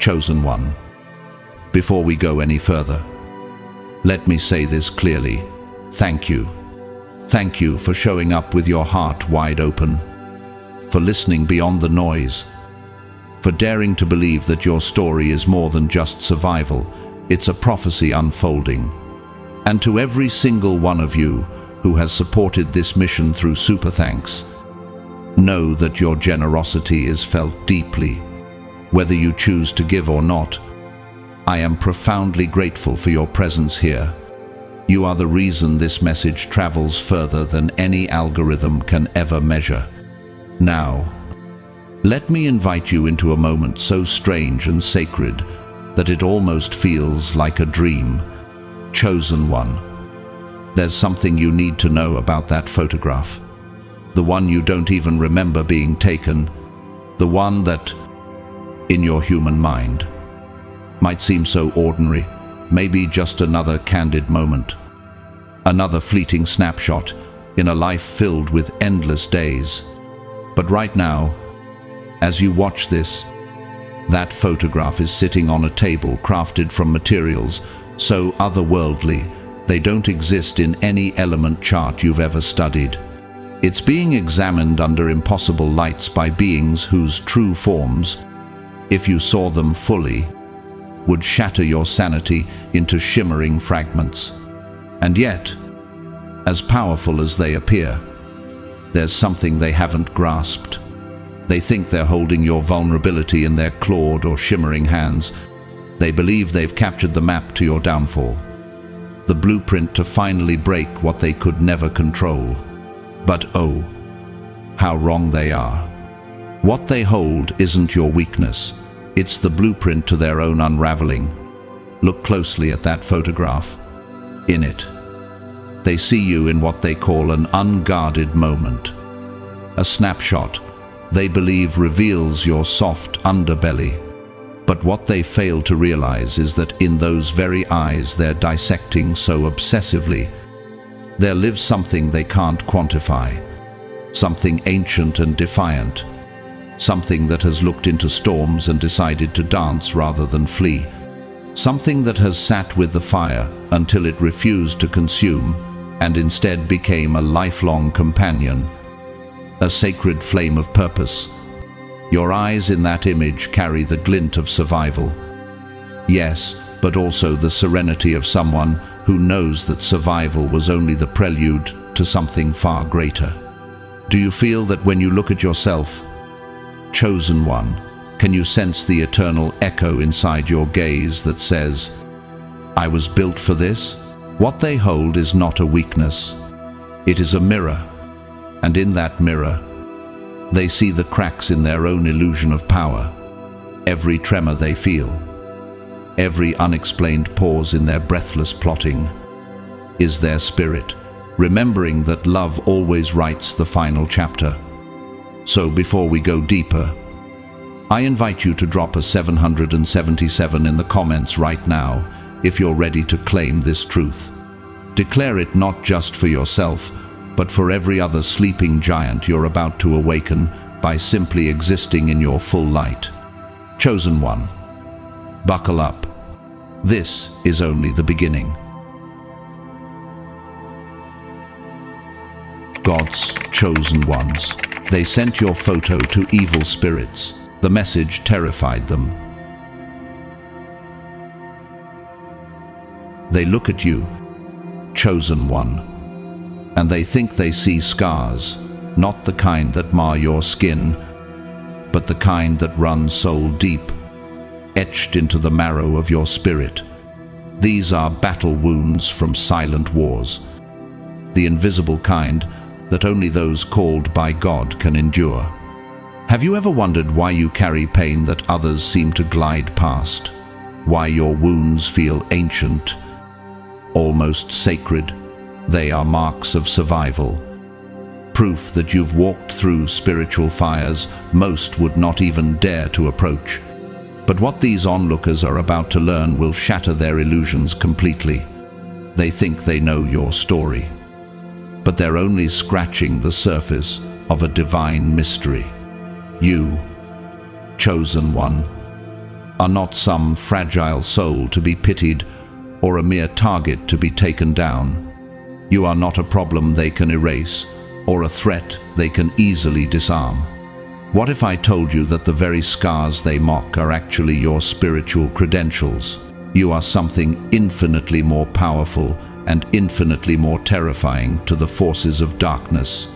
Chosen one, before we go any further, let me say this clearly. Thank you. Thank you for showing up with your heart wide open, for listening beyond the noise, for daring to believe that your story is more than just survival, it's a prophecy unfolding. And to every single one of you who has supported this mission through Super Thanks, know that your generosity is felt deeply. Whether you choose to give or not, I am profoundly grateful for your presence here. You are the reason this message travels further than any algorithm can ever measure. Now, let me invite you into a moment so strange and sacred that it almost feels like a dream. Chosen one, there's something you need to know about that photograph. The one you don't even remember being taken. The one that, in your human mind, might seem so ordinary, maybe just another candid moment. Another fleeting snapshot in a life filled with endless days. But right now, as you watch this, that photograph is sitting on a table crafted from materials so otherworldly they don't exist in any element chart you've ever studied. It's being examined under impossible lights by beings whose true forms, if you saw them fully, would shatter your sanity into shimmering fragments. And yet, as powerful as they appear, there's something they haven't grasped. They think they're holding your vulnerability in their clawed or shimmering hands. They believe they've captured the map to your downfall, the blueprint to finally break what they could never control. But oh, how wrong they are. What they hold isn't your weakness. It's the blueprint to their own unraveling. Look closely at that photograph. In it, they see you in what they call an unguarded moment. A snapshot they believe reveals your soft underbelly. But what they fail to realize is that in those very eyes they're dissecting so obsessively, there lives something they can't quantify. Something ancient and defiant. Something that has looked into storms and decided to dance rather than flee. Something that has sat with the fire until it refused to consume and instead became a lifelong companion. A sacred flame of purpose. Your eyes in that image carry the glint of survival. Yes, but also the serenity of someone who knows that survival was only the prelude to something far greater. Do you feel that when you look at yourself, chosen one, can you sense the eternal echo inside your gaze that says, I was built for this? What they hold is not a weakness. It is a mirror, and in that mirror, they see the cracks in their own illusion of power. Every tremor they feel, every unexplained pause in their breathless plotting, is their spirit, remembering that love always writes the final chapter. So before we go deeper, I invite you to drop a 777 in the comments right now if you're ready to claim this truth. Declare it not just for yourself, but for every other sleeping giant you're about to awaken by simply existing in your full light. Chosen one, buckle up. This is only the beginning. God's chosen ones. They sent your photo to evil spirits. The message terrified them. They look at you, chosen one, and they think they see scars, not the kind that mar your skin, but the kind that run soul deep, etched into the marrow of your spirit. These are battle wounds from silent wars, the invisible kind that only those called by God can endure. Have you ever wondered why you carry pain that others seem to glide past? Why your wounds feel ancient, almost sacred? They are marks of survival. Proof that you've walked through spiritual fires most would not even dare to approach. But what these onlookers are about to learn will shatter their illusions completely. They think they know your story, but they're only scratching the surface of a divine mystery. You, chosen one, are not some fragile soul to be pitied or a mere target to be taken down. You are not a problem they can erase or a threat they can easily disarm. What if I told you that the very scars they mock are actually your spiritual credentials? You are something infinitely more powerful and infinitely more terrifying to the forces of darkness.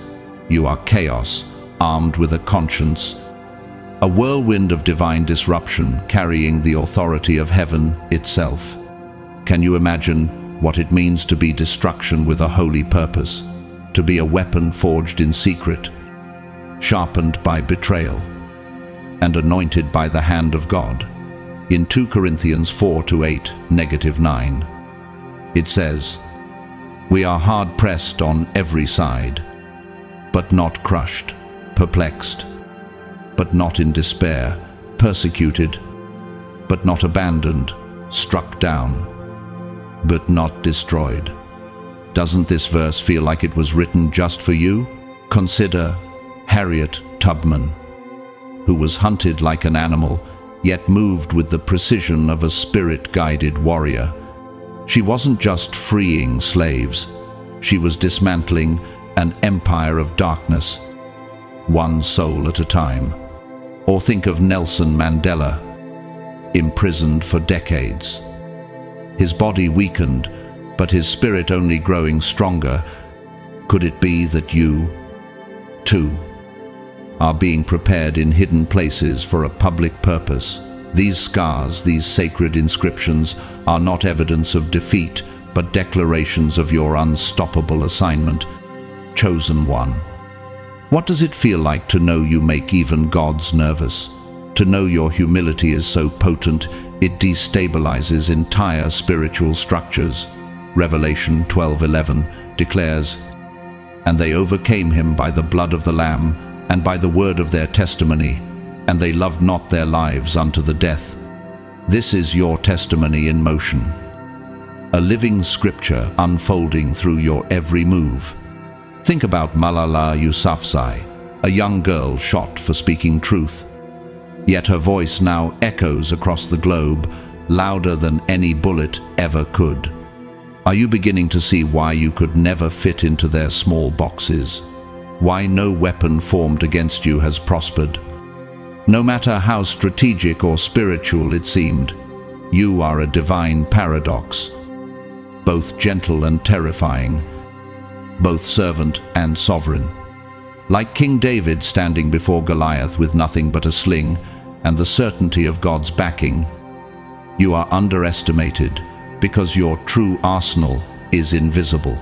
You are chaos, armed with a conscience, a whirlwind of divine disruption carrying the authority of heaven itself. Can you imagine what it means to be destruction with a holy purpose, to be a weapon forged in secret, sharpened by betrayal, and anointed by the hand of God? In 2 Corinthians 4-8, -9, it says, "We are hard-pressed on every side, but not crushed, perplexed, but not in despair, persecuted, but not abandoned, struck down, but not destroyed." Doesn't this verse feel like it was written just for you? Consider Harriet Tubman, who was hunted like an animal, yet moved with the precision of a spirit-guided warrior. She wasn't just freeing slaves, she was dismantling an empire of darkness, one soul at a time. Or think of Nelson Mandela, imprisoned for decades. His body weakened, but his spirit only growing stronger. Could it be that you, too, are being prepared in hidden places for a public purpose? These scars, these sacred inscriptions, are not evidence of defeat, but declarations of your unstoppable assignment, chosen one. What does it feel like to know you make even gods nervous? To know your humility is so potent, it destabilizes entire spiritual structures. Revelation 12:11 declares, "And they overcame him by the blood of the Lamb, and by the word of their testimony, and they loved not their lives unto the death." This is your testimony in motion, a living scripture unfolding through your every move. Think about Malala Yousafzai, a young girl shot for speaking truth. Yet her voice now echoes across the globe, louder than any bullet ever could. Are you beginning to see why you could never fit into their small boxes? Why no weapon formed against you has prospered? No matter how strategic or spiritual it seemed, you are a divine paradox, both gentle and terrifying, both servant and sovereign. Like King David standing before Goliath with nothing but a sling and the certainty of God's backing, you are underestimated because your true arsenal is invisible.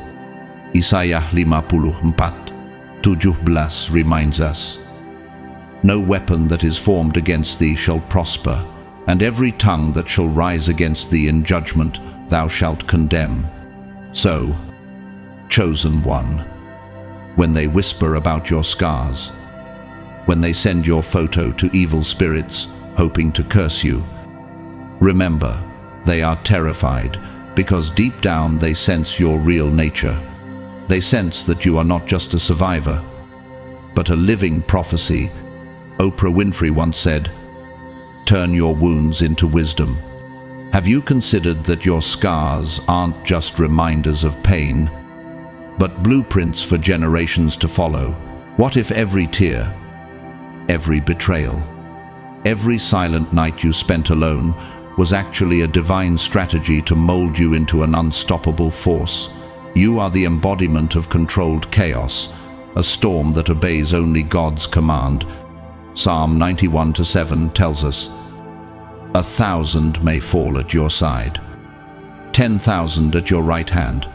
Isaiah 54:17 reminds us, "No weapon that is formed against thee shall prosper, and every tongue that shall rise against thee in judgment thou shalt condemn." So, chosen one, when they whisper about your scars, when they send your photo to evil spirits hoping to curse you, remember, they are terrified because deep down they sense your real nature. They sense that you are not just a survivor, but a living prophecy. Oprah Winfrey once said, "Turn your wounds into wisdom." Have you considered that your scars aren't just reminders of pain, but blueprints for generations to follow? What if every tear, every betrayal, every silent night you spent alone was actually a divine strategy to mold you into an unstoppable force? You are the embodiment of controlled chaos, a storm that obeys only God's command. Psalm 91:7 tells us, "1,000 may fall at your side, 10,000 at your right hand,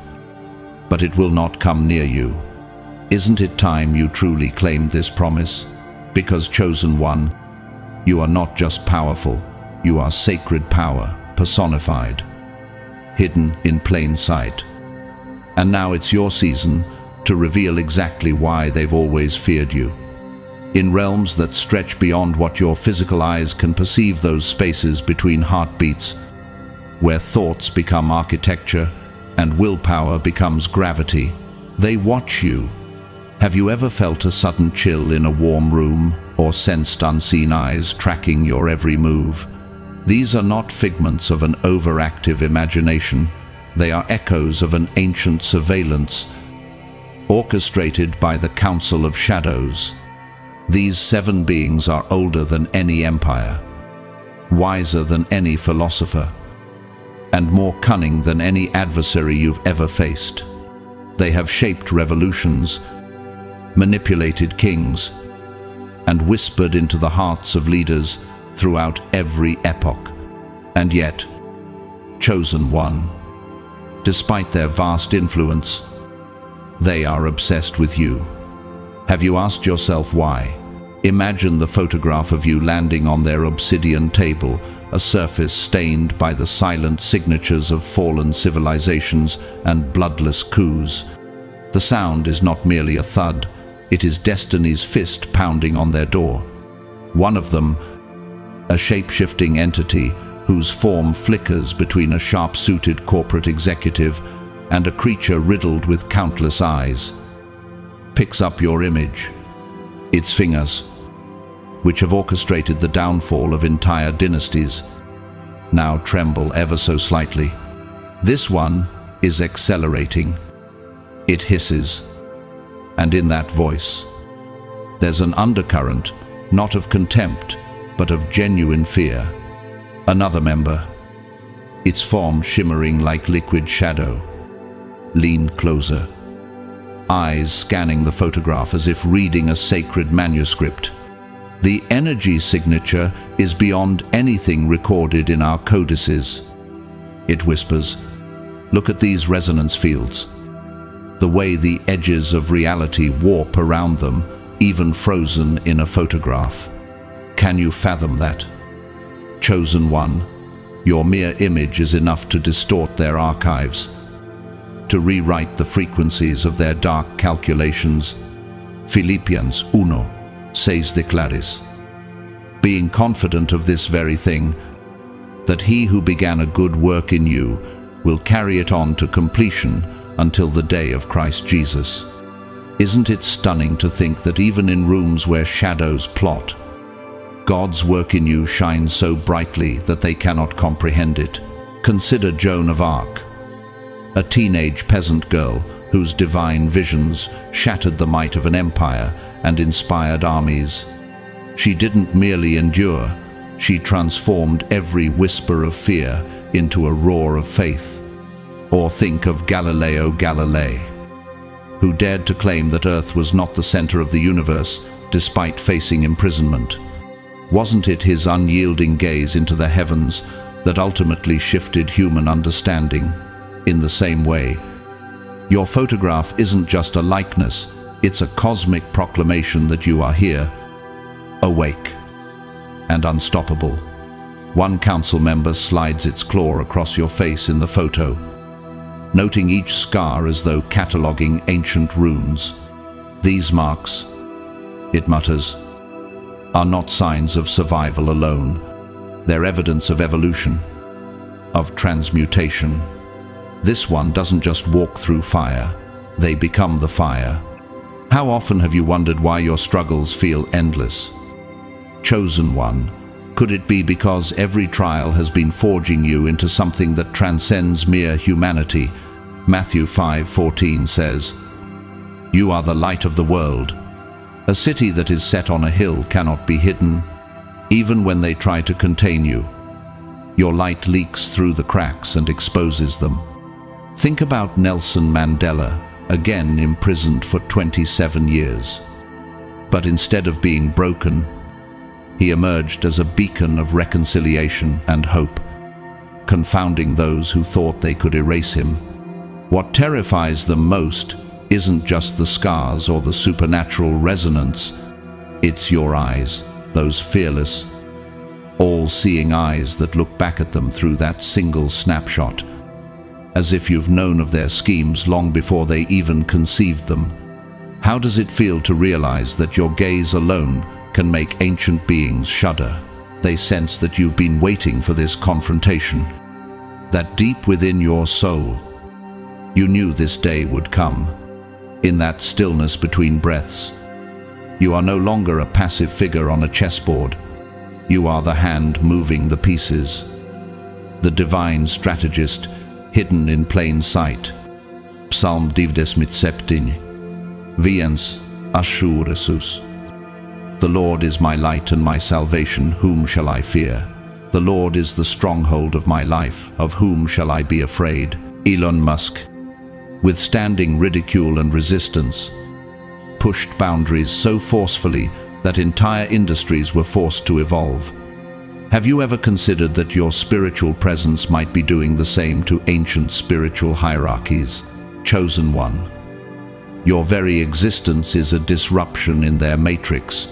but it will not come near you." Isn't it time you truly claimed this promise? Because, chosen one, you are not just powerful, you are sacred power personified, hidden in plain sight. And now it's your season to reveal exactly why they've always feared you. In realms that stretch beyond what your physical eyes can perceive, those spaces between heartbeats, where thoughts become architecture and willpower becomes gravity, they watch you. Have you ever felt a sudden chill in a warm room, or sensed unseen eyes tracking your every move? These are not figments of an overactive imagination. They are echoes of an ancient surveillance, orchestrated by the Council of Shadows. These 7 beings are older than any empire, wiser than any philosopher, and more cunning than any adversary you've ever faced. They have shaped revolutions, manipulated kings, and whispered into the hearts of leaders throughout every epoch. And yet, chosen one, despite their vast influence, they are obsessed with you. Have you asked yourself why? Imagine the photograph of you landing on their obsidian table, a surface stained by the silent signatures of fallen civilizations and bloodless coups. The sound is not merely a thud, it is destiny's fist pounding on their door. One of them, a shape-shifting entity whose form flickers between a sharp-suited corporate executive and a creature riddled with countless eyes, picks up your image. Its fingers, which have orchestrated the downfall of entire dynasties, now tremble ever so slightly. This one is accelerating. It hisses, and in that voice, there's an undercurrent, not of contempt, but of genuine fear. Another member, its form shimmering like liquid shadow, leaned closer, eyes scanning the photograph as if reading a sacred manuscript. The energy signature is beyond anything recorded in our codices. It whispers, "Look at these resonance fields. The way the edges of reality warp around them, even frozen in a photograph. Can you fathom that? Chosen one, your mere image is enough to distort their archives, to rewrite the frequencies of their dark calculations." Philippians 1:6 declares, being confident of this very thing, that he who began a good work in you will carry it on to completion until the day of Christ Jesus. Isn't it stunning to think that even in rooms where shadows plot, God's work in you shines so brightly that they cannot comprehend it? Consider Joan of Arc, a teenage peasant girl whose divine visions shattered the might of an empire and inspired armies. She didn't merely endure, she transformed every whisper of fear into a roar of faith. Or think of Galileo Galilei, who dared to claim that Earth was not the center of the universe despite facing imprisonment. Wasn't it his unyielding gaze into the heavens that ultimately shifted human understanding? In the same way, your photograph isn't just a likeness, it's a cosmic proclamation that you are here, awake and unstoppable. One council member slides its claw across your face in the photo, noting each scar as though cataloging ancient runes. These marks, it mutters, are not signs of survival alone. They're evidence of evolution, of transmutation. This one doesn't just walk through fire, they become the fire. How often have you wondered why your struggles feel endless? Chosen one, could it be because every trial has been forging you into something that transcends mere humanity? Matthew 5:14 says, "You are the light of the world. A city that is set on a hill cannot be hidden, even when they try to contain you. Your light leaks through the cracks and exposes them." Think about Nelson Mandela, again imprisoned for 27 years. But instead of being broken, he emerged as a beacon of reconciliation and hope, confounding those who thought they could erase him. What terrifies them most isn't just the scars or the supernatural resonance, it's your eyes, those fearless, all-seeing eyes that look back at them through that single snapshot, as if you've known of their schemes long before they even conceived them. How does it feel to realize that your gaze alone can make ancient beings shudder? They sense that you've been waiting for this confrontation, that deep within your soul, you knew this day would come. In that stillness between breaths, you are no longer a passive figure on a chessboard. You are the hand moving the pieces, the divine strategist hidden in plain sight. Psalm 27, Viens Ashur Jesus. The Lord is my light and my salvation, whom shall I fear? The Lord is the stronghold of my life, of whom shall I be afraid? Elon Musk. Withstanding ridicule and resistance, pushed boundaries so forcefully that entire industries were forced to evolve. Have you ever considered that your spiritual presence might be doing the same to ancient spiritual hierarchies? Chosen one. Your very existence is a disruption in their matrix,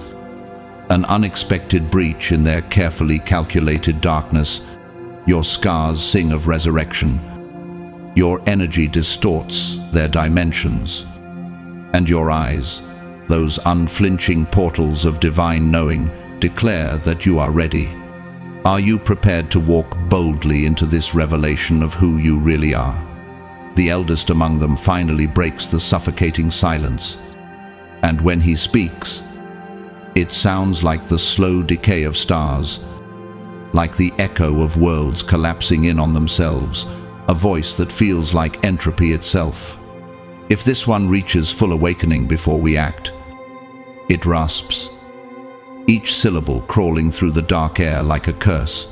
an unexpected breach in their carefully calculated darkness. Your scars sing of resurrection. Your energy distorts their dimensions. And your eyes, those unflinching portals of divine knowing, declare that you are ready. Are you prepared to walk boldly into this revelation of who you really are? The eldest among them finally breaks the suffocating silence. And when he speaks, it sounds like the slow decay of stars, like the echo of worlds collapsing in on themselves, a voice that feels like entropy itself. If this one reaches full awakening before we act, it rasps, each syllable crawling through the dark air like a curse.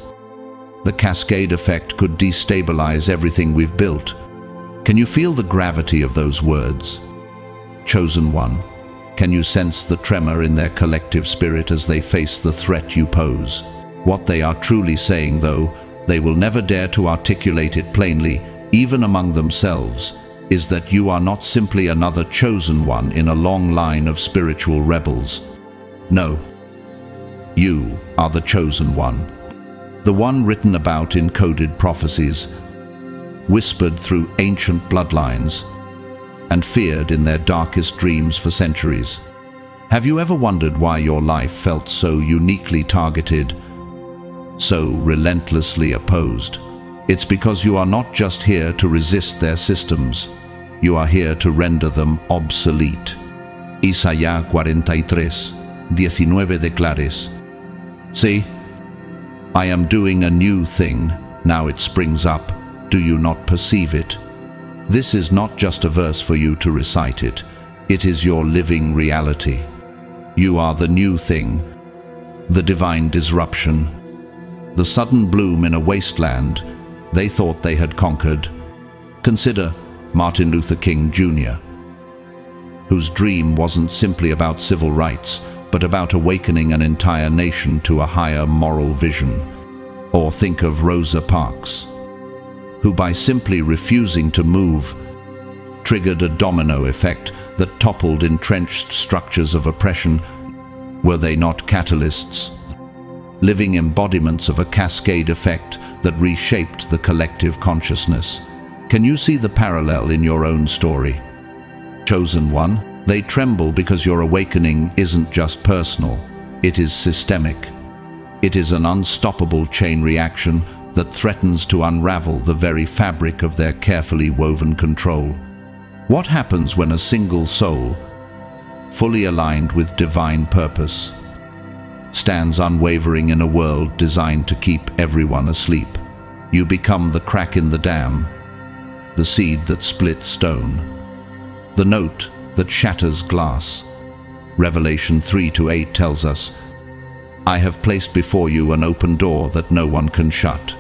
The cascade effect could destabilize everything we've built. Can you feel the gravity of those words? Chosen one, can you sense the tremor in their collective spirit as they face the threat you pose? What they are truly saying, though they will never dare to articulate it plainly, even among themselves, is that you are not simply another chosen one in a long line of spiritual rebels. No, you are the chosen one, the one written about in coded prophecies, whispered through ancient bloodlines, and feared in their darkest dreams for centuries. Have you ever wondered why your life felt so uniquely targeted, so relentlessly opposed? It's because you are not just here to resist their systems, you are here to render them obsolete. Isaías 43:19 declares, "See, I am doing a new thing, now it springs up. Do you not perceive it?" This is not just a verse for you to recite it. It is your living reality. You are the new thing, the divine disruption, the sudden bloom in a wasteland they thought they had conquered. Consider Martin Luther King Jr., whose dream wasn't simply about civil rights, but about awakening an entire nation to a higher moral vision. Or think of Rosa Parks, who by simply refusing to move, triggered a domino effect that toppled entrenched structures of oppression. Were they not catalysts, living embodiments of a cascade effect that reshaped the collective consciousness? Can you see the parallel in your own story? Chosen one, they tremble because your awakening isn't just personal, it is systemic. It is an unstoppable chain reaction that threatens to unravel the very fabric of their carefully woven control. What happens when a single soul, fully aligned with divine purpose, stands unwavering in a world designed to keep everyone asleep? You become the crack in the dam, the seed that splits stone, the note that shatters glass. Revelation 3:8 tells us, "I have placed before you an open door that no one can shut."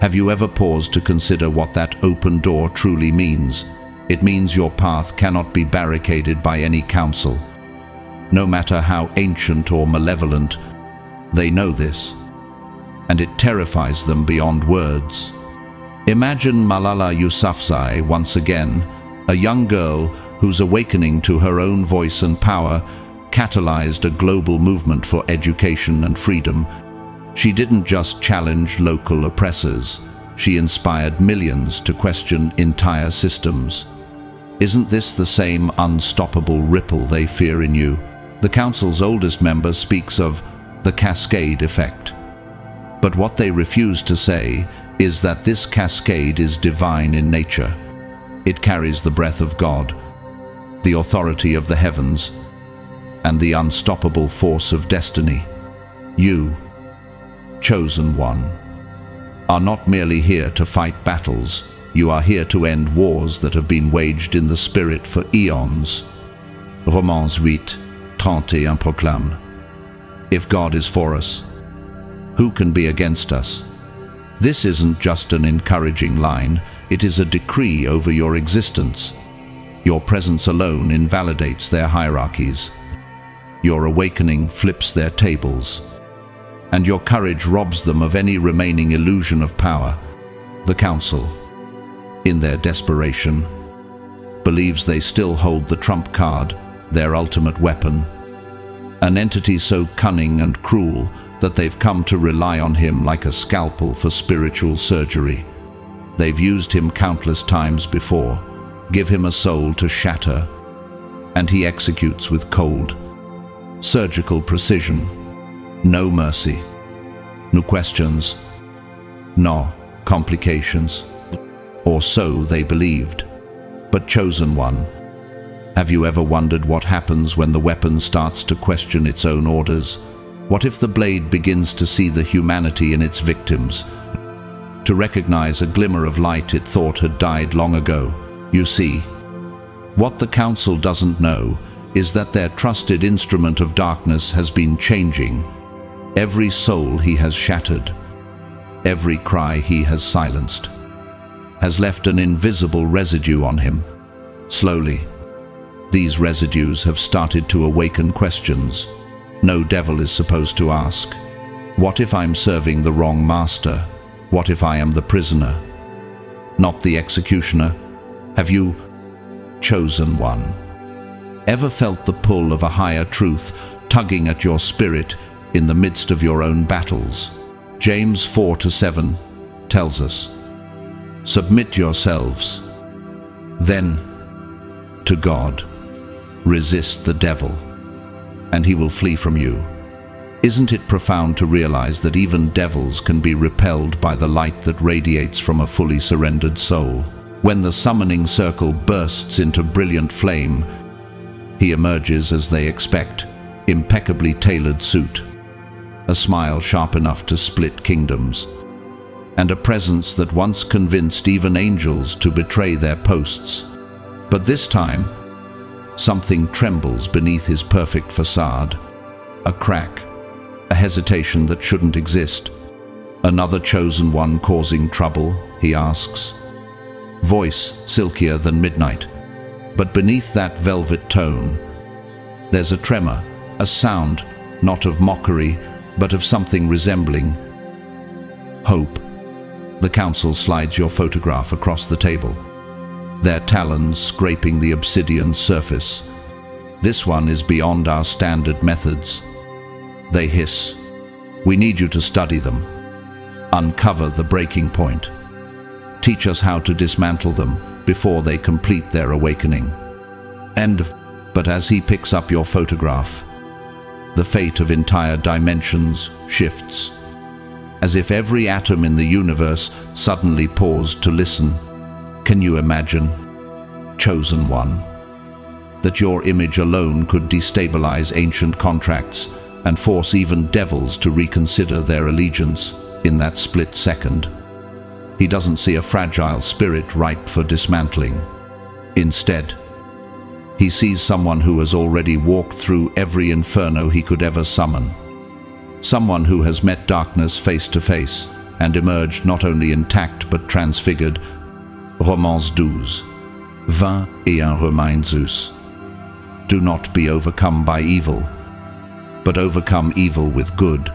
Have you ever paused to consider what that open door truly means? It means your path cannot be barricaded by any council. No matter how ancient or malevolent, they know this, and it terrifies them beyond words. Imagine Malala Yousafzai once again, a young girl whose awakening to her own voice and power catalyzed a global movement for education and freedom. She didn't just challenge local oppressors, she inspired millions to question entire systems. Isn't this the same unstoppable ripple they fear in you? The Council's oldest member speaks of the cascade effect. But what they refuse to say is that this cascade is divine in nature. It carries the breath of God, the authority of the heavens, and the unstoppable force of destiny. You, chosen one, are not merely here to fight battles. You are here to end wars that have been waged in the spirit for eons. Romans 8:31 proclame, if God is for us, who can be against us? This isn't just an encouraging line, it is a decree over your existence. Your presence alone invalidates their hierarchies. Your awakening flips their tables, and your courage robs them of any remaining illusion of power. The Council, in their desperation, believes they still hold the trump card, their ultimate weapon, an entity so cunning and cruel that they've come to rely on him like a scalpel for spiritual surgery. They've used him countless times before. Give him a soul to shatter, and he executes with cold, surgical precision. No mercy, no questions, no complications. Or so they believed. But chosen one, have you ever wondered what happens when the weapon starts to question its own orders? What if the blade begins to see the humanity in its victims, to recognize a glimmer of light it thought had died long ago? You see, what the Council doesn't know is that their trusted instrument of darkness has been changing. Every soul he has shattered, every cry he has silenced, has left an invisible residue on him. Slowly, these residues have started to awaken questions no devil is supposed to ask. What if I'm serving the wrong master? What if I am the prisoner, not the executioner? Have you, chosen one, ever felt the pull of a higher truth tugging at your spirit in the midst of your own battles? James 4:7 tells us, submit yourselves, then, to God. Resist the devil, and he will flee from you. Isn't it profound to realize that even devils can be repelled by the light that radiates from a fully surrendered soul? When the summoning circle bursts into brilliant flame, he emerges as they expect, impeccably tailored suit, a smile sharp enough to split kingdoms, and a presence that once convinced even angels to betray their posts. But this time, something trembles beneath his perfect facade. A crack, a hesitation that shouldn't exist. Another chosen one causing trouble, he asks. Voice silkier than midnight, but beneath that velvet tone, there's a tremor, a sound, not of mockery, but of something resembling hope. The Council slides your photograph across the table, their talons scraping the obsidian surface. This one is beyond our standard methods. They hiss. We need you to study them. Uncover the breaking point. Teach us how to dismantle them before they complete their awakening. But as he picks up your photograph, the fate of entire dimensions shifts, as if every atom in the universe suddenly paused to listen. Can you imagine, chosen one, that your image alone could destabilize ancient contracts and force even devils to reconsider their allegiance in that split second? He doesn't see a fragile spirit ripe for dismantling. Instead, he sees someone who has already walked through every inferno he could ever summon. Someone who has met darkness face to face and emerged not only intact but transfigured. Romans 12:21 reminds us, do not be overcome by evil, but overcome evil with good.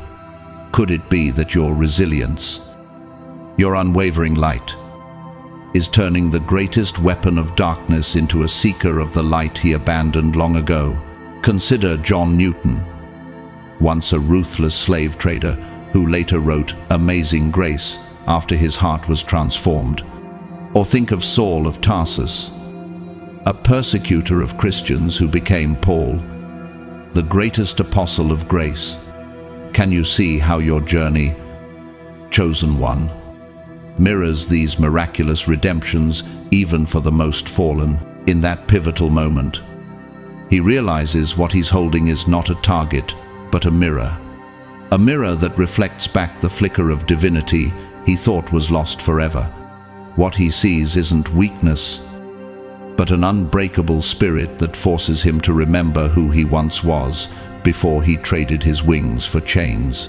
Could it be that your resilience, your unwavering light, is turning the greatest weapon of darkness into a seeker of the light he abandoned long ago? Consider John Newton, once a ruthless slave trader who later wrote Amazing Grace after his heart was transformed. Or think of Saul of Tarsus, a persecutor of Christians who became Paul, the greatest apostle of grace. Can you see how your journey, chosen one, mirrors these miraculous redemptions even for the most fallen? In that pivotal moment, he realizes what he's holding is not a target, but a mirror. a mirror that reflects back the flicker of divinity he thought was lost forever. What he sees isn't weakness, but an unbreakable spirit that forces him to remember who he once was before he traded his wings for chains,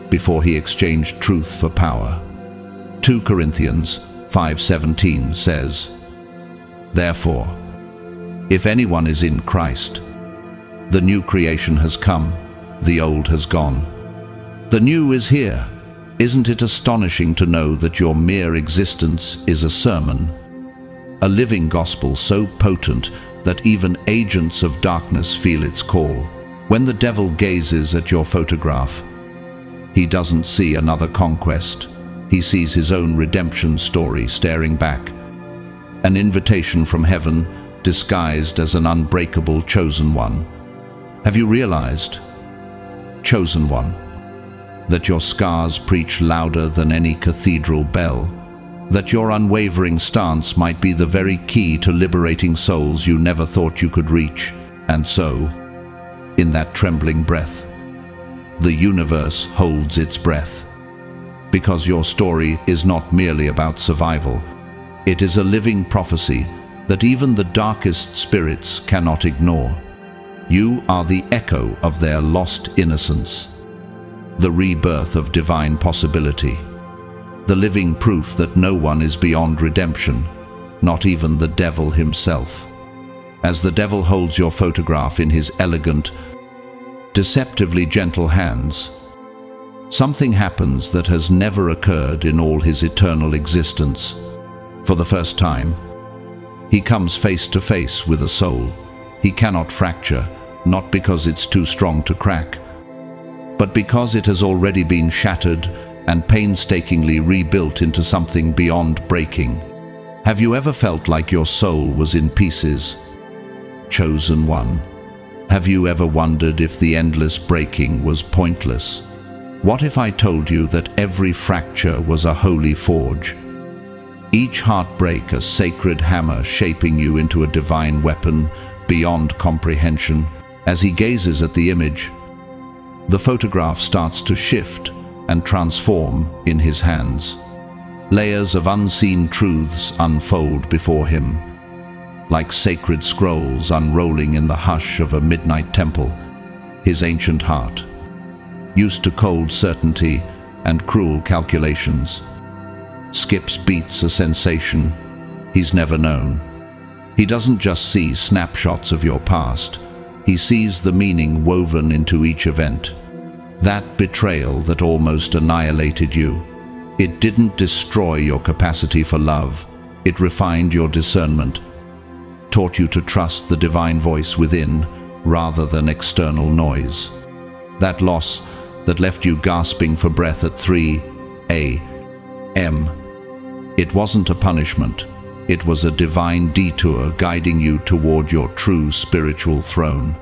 before he exchanged truth for power. 2 Corinthians 5:17 says, "Therefore, if anyone is in Christ, the new creation has come, the old has gone. The new is here." Isn't it astonishing to know that your mere existence is a sermon? A living gospel so potent that even agents of darkness feel its call. When the devil gazes at your photograph, he doesn't see another conquest. He sees his own redemption story staring back. An invitation from heaven disguised as an unbreakable chosen one. Have you realized, chosen one, that your scars preach louder than any cathedral bell? That your unwavering stance might be the very key to liberating souls you never thought you could reach? And so, in that trembling breath, the universe holds its breath. Because your story is not merely about survival, it is a living prophecy that even the darkest spirits cannot ignore. You are the echo of their lost innocence, the rebirth of divine possibility, the living proof that no one is beyond redemption, not even the devil himself. As the devil holds your photograph in his elegant, deceptively gentle hands, something happens that has never occurred in all his eternal existence. For the first time, he comes face to face with a soul he cannot fracture, not because it's too strong to crack, but because it has already been shattered and painstakingly rebuilt into something beyond breaking. Have you ever felt like your soul was in pieces? Chosen one. Have you ever wondered if the endless breaking was pointless? What if I told you that every fracture was a holy forge? Each heartbreak a sacred hammer shaping you into a divine weapon beyond comprehension. As he gazes at the image, the photograph starts to shift and transform in his hands. Layers of unseen truths unfold before him, like sacred scrolls unrolling in the hush of a midnight temple. His ancient heart, used to cold certainty and cruel calculations, skips beats a sensation he's never known. He doesn't just see snapshots of your past, he sees the meaning woven into each event. That betrayal that almost annihilated you, it didn't destroy your capacity for love, it refined your discernment, taught you to trust the divine voice within rather than external noise. That loss that left you gasping for breath at 3 a.m., it wasn't a punishment. It was a divine detour guiding you toward your true spiritual throne.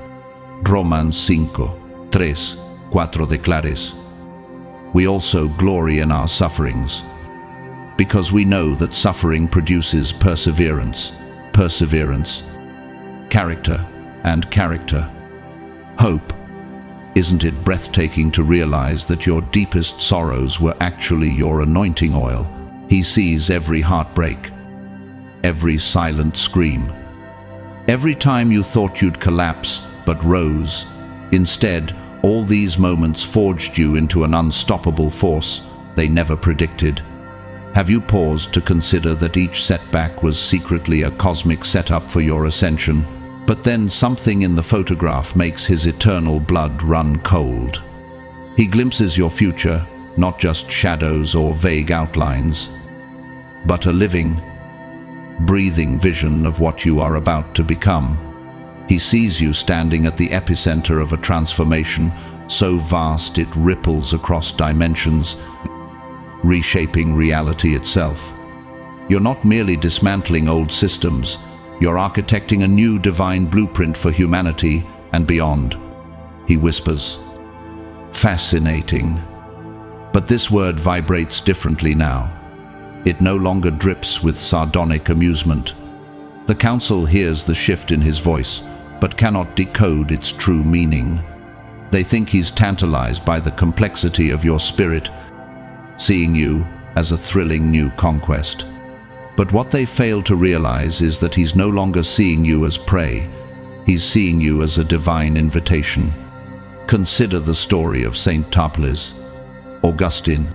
Romans 5:3-4 declares, "We also glory in our sufferings, because we know that suffering produces perseverance, character, and character, hope." Isn't it breathtaking to realize that your deepest sorrows were actually your anointing oil? He sees every heartbreak, every silent scream, every time you thought you'd collapse but rose. Instead, all these moments forged you into an unstoppable force they never predicted. Have you paused to consider that each setback was secretly a cosmic setup for your ascension? But then something in the photograph makes his eternal blood run cold. He glimpses your future, not just shadows or vague outlines, but a living, breathing vision of what you are about to become. He sees you standing at the epicenter of a transformation so vast it ripples across dimensions, reshaping reality itself. You're not merely dismantling old systems, you're architecting a new divine blueprint for humanity and beyond. He whispers, "Fascinating." But this word vibrates differently now. It no longer drips with sardonic amusement. The council hears the shift in his voice, but cannot decode its true meaning. They think he's tantalized by the complexity of your spirit, seeing you as a thrilling new conquest. But what they fail to realize is that he's no longer seeing you as prey. He's seeing you as a divine invitation. Consider the story of Saint Tarpeles, Augustine,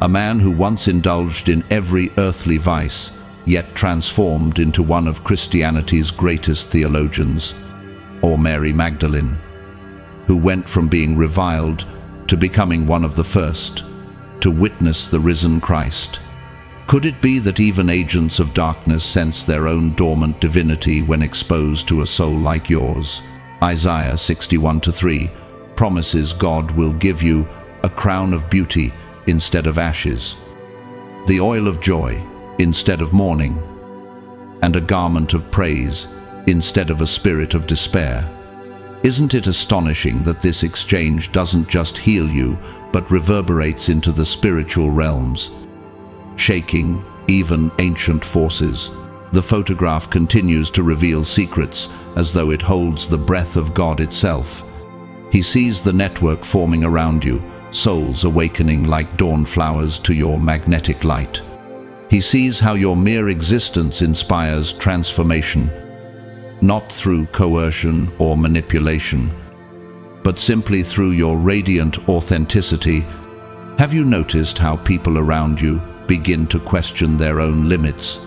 a man who once indulged in every earthly vice, yet transformed into one of Christianity's greatest theologians, or Mary Magdalene, who went from being reviled to becoming one of the first to witness the risen Christ. Could it be that even agents of darkness sense their own dormant divinity when exposed to a soul like yours? Isaiah 61:3 promises God will give you a crown of beauty instead of ashes, the oil of joy instead of mourning, and a garment of praise instead of a spirit of despair. Isn't it astonishing that this exchange doesn't just heal you, but reverberates into the spiritual realms, shaking even ancient forces? The photograph continues to reveal secrets as though it holds the breath of God itself. He sees the network forming around you, souls awakening like dawn flowers to your magnetic light. He sees how your mere existence inspires transformation, not through coercion or manipulation, but simply through your radiant authenticity. Have you noticed how people around you begin to question their own limits,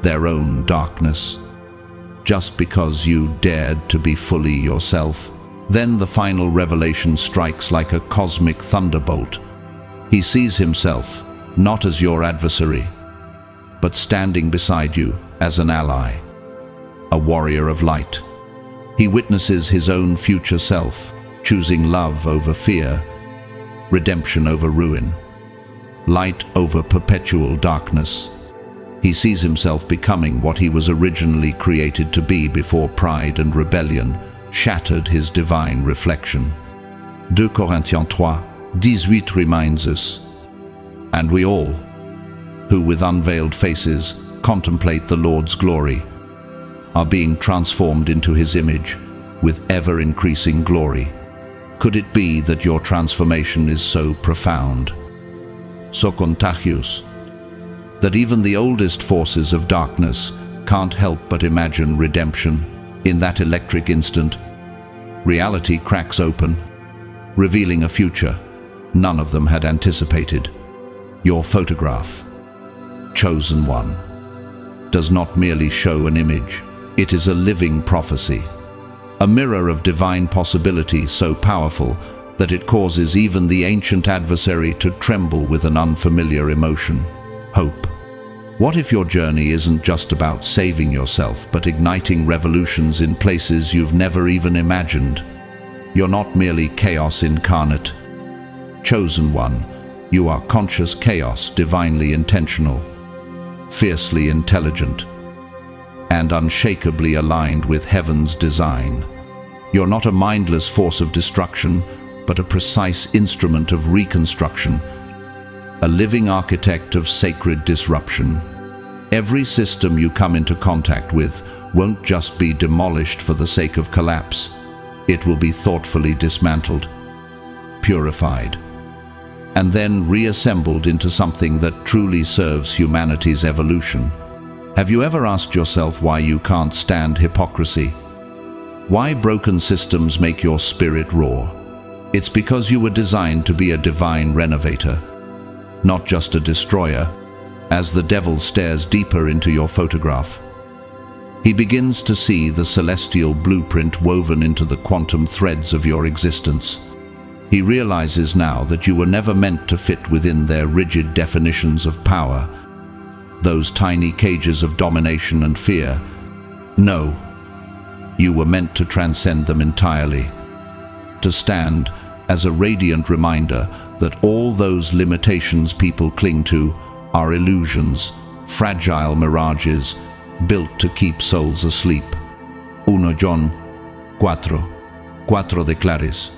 their own darkness, just because you dared to be fully yourself? Then the final revelation strikes like a cosmic thunderbolt. He sees himself not as your adversary, but standing beside you as an ally, a warrior of light. He witnesses his own future self, choosing love over fear, redemption over ruin, light over perpetual darkness. He sees himself becoming what he was originally created to be before pride and rebellion shattered his divine reflection. 2 Corinthians 3:18 reminds us, "And we all, who with unveiled faces contemplate the Lord's glory, are being transformed into his image with ever-increasing glory." Could it be that your transformation is so profound, so contagious, that even the oldest forces of darkness can't help but imagine redemption? In that electric instant, reality cracks open, revealing a future none of them had anticipated. Your photograph, chosen one, does not merely show an image. It is a living prophecy, a mirror of divine possibility so powerful that it causes even the ancient adversary to tremble with an unfamiliar emotion: hope. What if your journey isn't just about saving yourself, but igniting revolutions in places you've never even imagined? You're not merely chaos incarnate. Chosen one, you are conscious chaos, divinely intentional, fiercely intelligent, and unshakably aligned with heaven's design. You're not a mindless force of destruction, but a precise instrument of reconstruction, a living architect of sacred disruption. Every system you come into contact with won't just be demolished for the sake of collapse. It will be thoughtfully dismantled, purified, and then reassembled into something that truly serves humanity's evolution. Have you ever asked yourself why you can't stand hypocrisy? Why broken systems make your spirit roar? It's because you were designed to be a divine renovator, not just a destroyer. As the devil stares deeper into your photograph, he begins to see the celestial blueprint woven into the quantum threads of your existence. He realizes now that you were never meant to fit within their rigid definitions of power, those tiny cages of domination and fear. No, you were meant to transcend them entirely, to stand as a radiant reminder that all those limitations people cling to are illusions, fragile mirages built to keep souls asleep. 1 John 4:4 declares,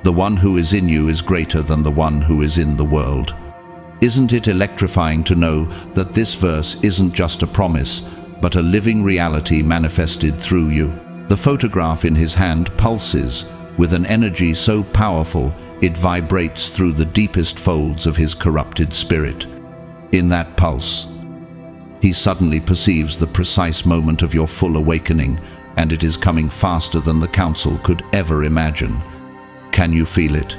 "The one who is in you is greater than the one who is in the world." Isn't it electrifying to know that this verse isn't just a promise, but a living reality manifested through you? The photograph in his hand pulses, with an energy so powerful it vibrates through the deepest folds of his corrupted spirit. In that pulse, he suddenly perceives the precise moment of your full awakening, and it is coming faster than the council could ever imagine. Can you feel it?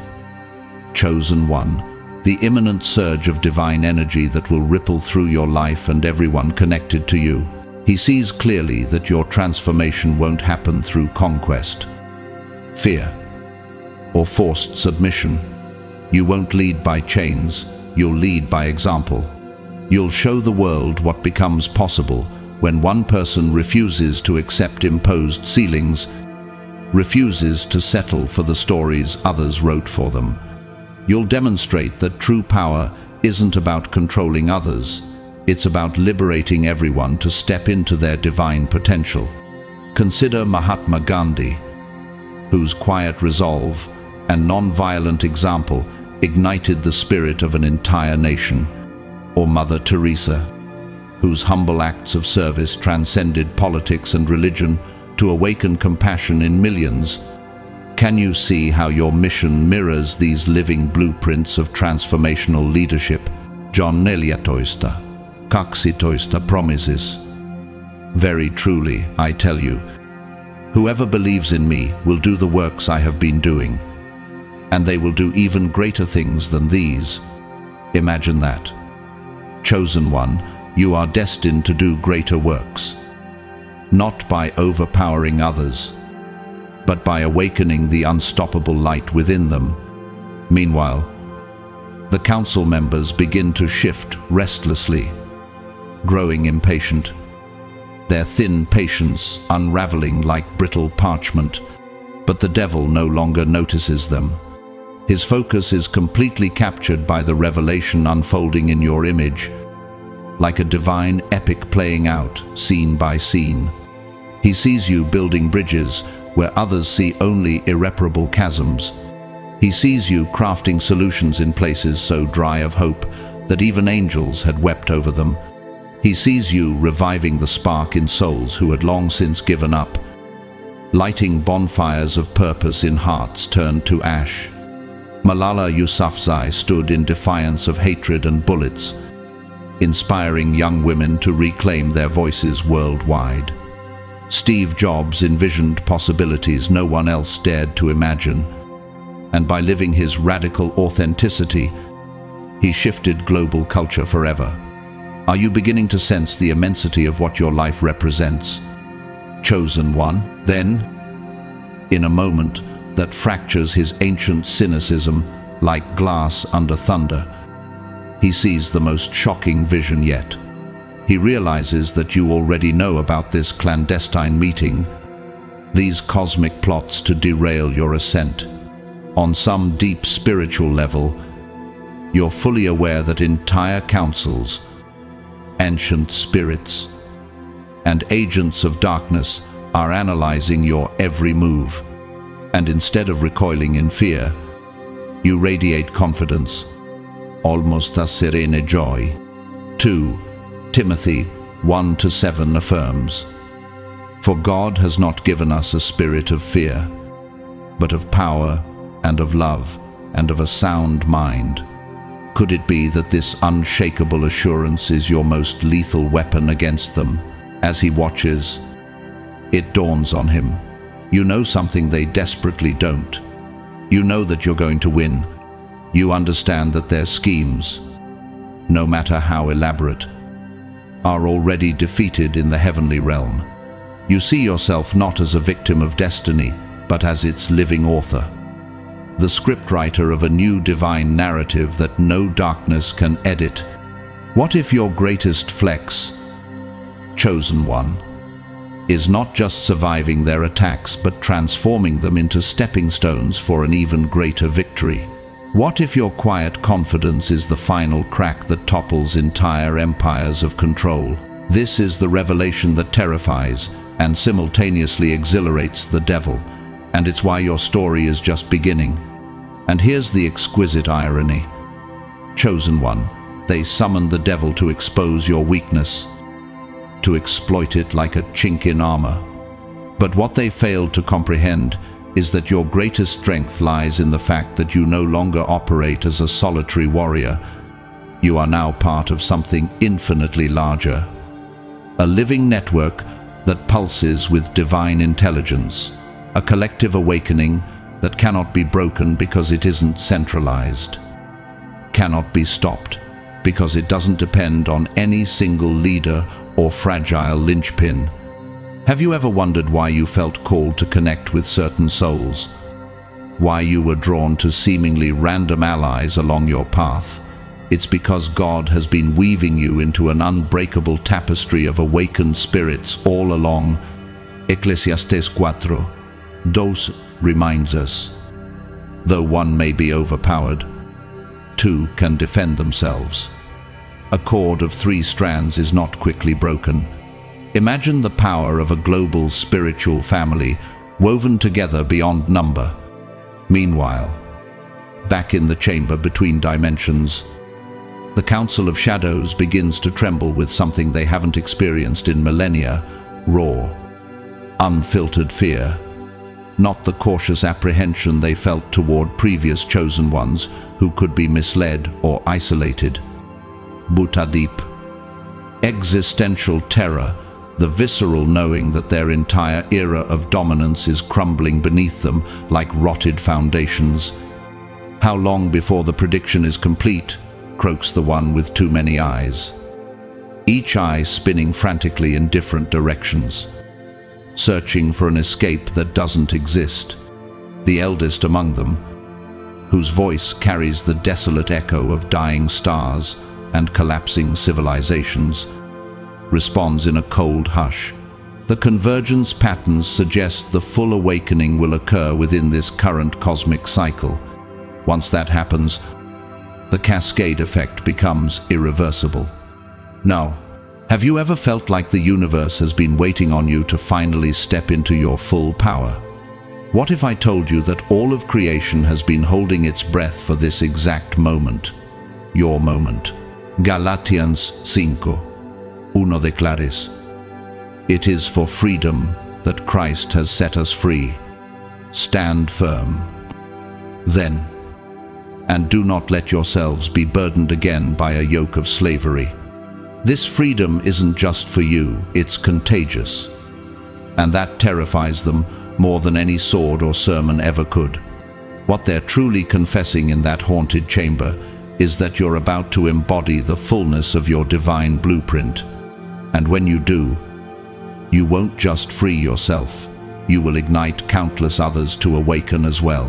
Chosen One, the imminent surge of divine energy that will ripple through your life and everyone connected to you. He sees clearly that your transformation won't happen through conquest, fear, or forced submission. You won't lead by chains, you'll lead by example. You'll show the world what becomes possible when one person refuses to accept imposed ceilings, refuses to settle for the stories others wrote for them. You'll demonstrate that true power isn't about controlling others, it's about liberating everyone to step into their divine potential. Consider Mahatma Gandhi, whose quiet resolve and non-violent example ignited the spirit of an entire nation, or Mother Teresa, whose humble acts of service transcended politics and religion to awaken compassion in millions. Can you see how your mission mirrors these living blueprints of transformational leadership? John Neliatoista, Kaksitoista promises. Very truly, I tell you, whoever believes in me will do the works I have been doing, and they will do even greater things than these. Imagine that. Chosen One, you are destined to do greater works, not by overpowering others, but by awakening the unstoppable light within them. Meanwhile, the council members begin to shift restlessly, growing impatient, their thin patience unraveling like brittle parchment. But the devil no longer notices them. His focus is completely captured by the revelation unfolding in your image, like a divine epic playing out, scene by scene. He sees you building bridges where others see only irreparable chasms. He sees you crafting solutions in places so dry of hope that even angels had wept over them. He sees you reviving the spark in souls who had long since given up, lighting bonfires of purpose in hearts turned to ash. Malala Yousafzai stood in defiance of hatred and bullets, inspiring young women to reclaim their voices worldwide. Steve Jobs envisioned possibilities no one else dared to imagine, and by living his radical authenticity, he shifted global culture forever. Are you beginning to sense the immensity of what your life represents? Chosen One, then, in a moment that fractures his ancient cynicism like glass under thunder, he sees the most shocking vision yet. He realizes that you already know about this clandestine meeting, these cosmic plots to derail your ascent. On some deep spiritual level, you're fully aware that entire councils, ancient spirits, and agents of darkness are analyzing your every move. And instead of recoiling in fear, you radiate confidence, almost a serene joy. 2 Timothy 1-7 affirms, "For God has not given us a spirit of fear, but of power and of love and of a sound mind." Could it be that this unshakable assurance is your most lethal weapon against them? As he watches, it dawns on him. You know something they desperately don't. You know that you're going to win. You understand that their schemes, no matter how elaborate, are already defeated in the heavenly realm. You see yourself not as a victim of destiny, but as its living author, the scriptwriter of a new divine narrative that no darkness can edit. What if your greatest flex, Chosen One, is not just surviving their attacks, but transforming them into stepping stones for an even greater victory? What if your quiet confidence is the final crack that topples entire empires of control? This is the revelation that terrifies and simultaneously exhilarates the devil, and it's why your story is just beginning. And here's the exquisite irony. Chosen One, they summon the devil to expose your weakness, to exploit it like a chink in armor. But what they fail to comprehend is that your greatest strength lies in the fact that you no longer operate as a solitary warrior. You are now part of something infinitely larger, a living network that pulses with divine intelligence, a collective awakening that cannot be broken because it isn't centralized, cannot be stopped because it doesn't depend on any single leader or fragile linchpin. Have you ever wondered why you felt called to connect with certain souls? Why you were drawn to seemingly random allies along your path? It's because God has been weaving you into an unbreakable tapestry of awakened spirits all along. Ecclesiastes 4:2 reminds us, though one may be overpowered, two can defend themselves. A cord of 3 strands is not quickly broken. Imagine the power of a global spiritual family woven together beyond number. Meanwhile, back in the chamber between dimensions, the Council of Shadows begins to tremble with something they haven't experienced in millennia: raw, unfiltered fear. Not the cautious apprehension they felt toward previous chosen ones who could be misled or isolated. Butadip. Existential terror, the visceral knowing that their entire era of dominance is crumbling beneath them like rotted foundations. How long before the prediction is complete? Croaks the one with too many eyes. Each eye spinning frantically in different directions, searching for an escape that doesn't exist. The eldest among them, whose voice carries the desolate echo of dying stars and collapsing civilizations, responds in a cold hush. The convergence patterns suggest the full awakening will occur within this current cosmic cycle. Once that happens, the cascade effect becomes irreversible. Now, have you ever felt like the universe has been waiting on you to finally step into your full power? What if I told you that all of creation has been holding its breath for this exact moment? Your moment. Galatians 5:1 declares, "It is for freedom that Christ has set us free. Stand firm, then, and do not let yourselves be burdened again by a yoke of slavery." This freedom isn't just for you, it's contagious. And that terrifies them more than any sword or sermon ever could. What they're truly confessing in that haunted chamber is that you're about to embody the fullness of your divine blueprint. And when you do, you won't just free yourself, you will ignite countless others to awaken as well.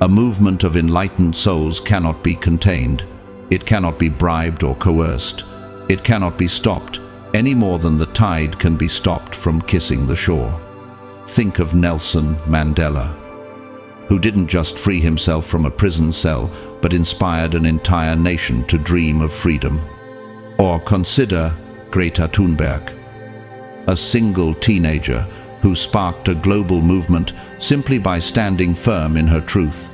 A movement of enlightened souls cannot be contained. It cannot be bribed or coerced. It cannot be stopped, any more than the tide can be stopped from kissing the shore. Think of Nelson Mandela, who didn't just free himself from a prison cell, but inspired an entire nation to dream of freedom. Or consider Greta Thunberg, a single teenager who sparked a global movement simply by standing firm in her truth.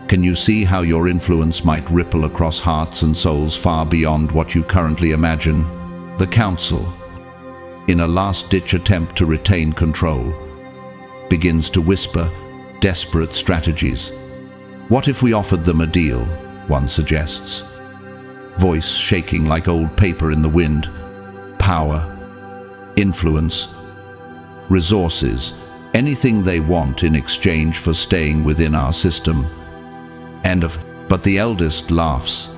Can you see how your influence might ripple across hearts and souls far beyond what you currently imagine? The Council, in a last-ditch attempt to retain control, begins to whisper desperate strategies. What if we offered them a deal? One suggests. Voice shaking like old paper in the wind. Power, influence, resources, anything they want in exchange for staying within our system. But the eldest laughs.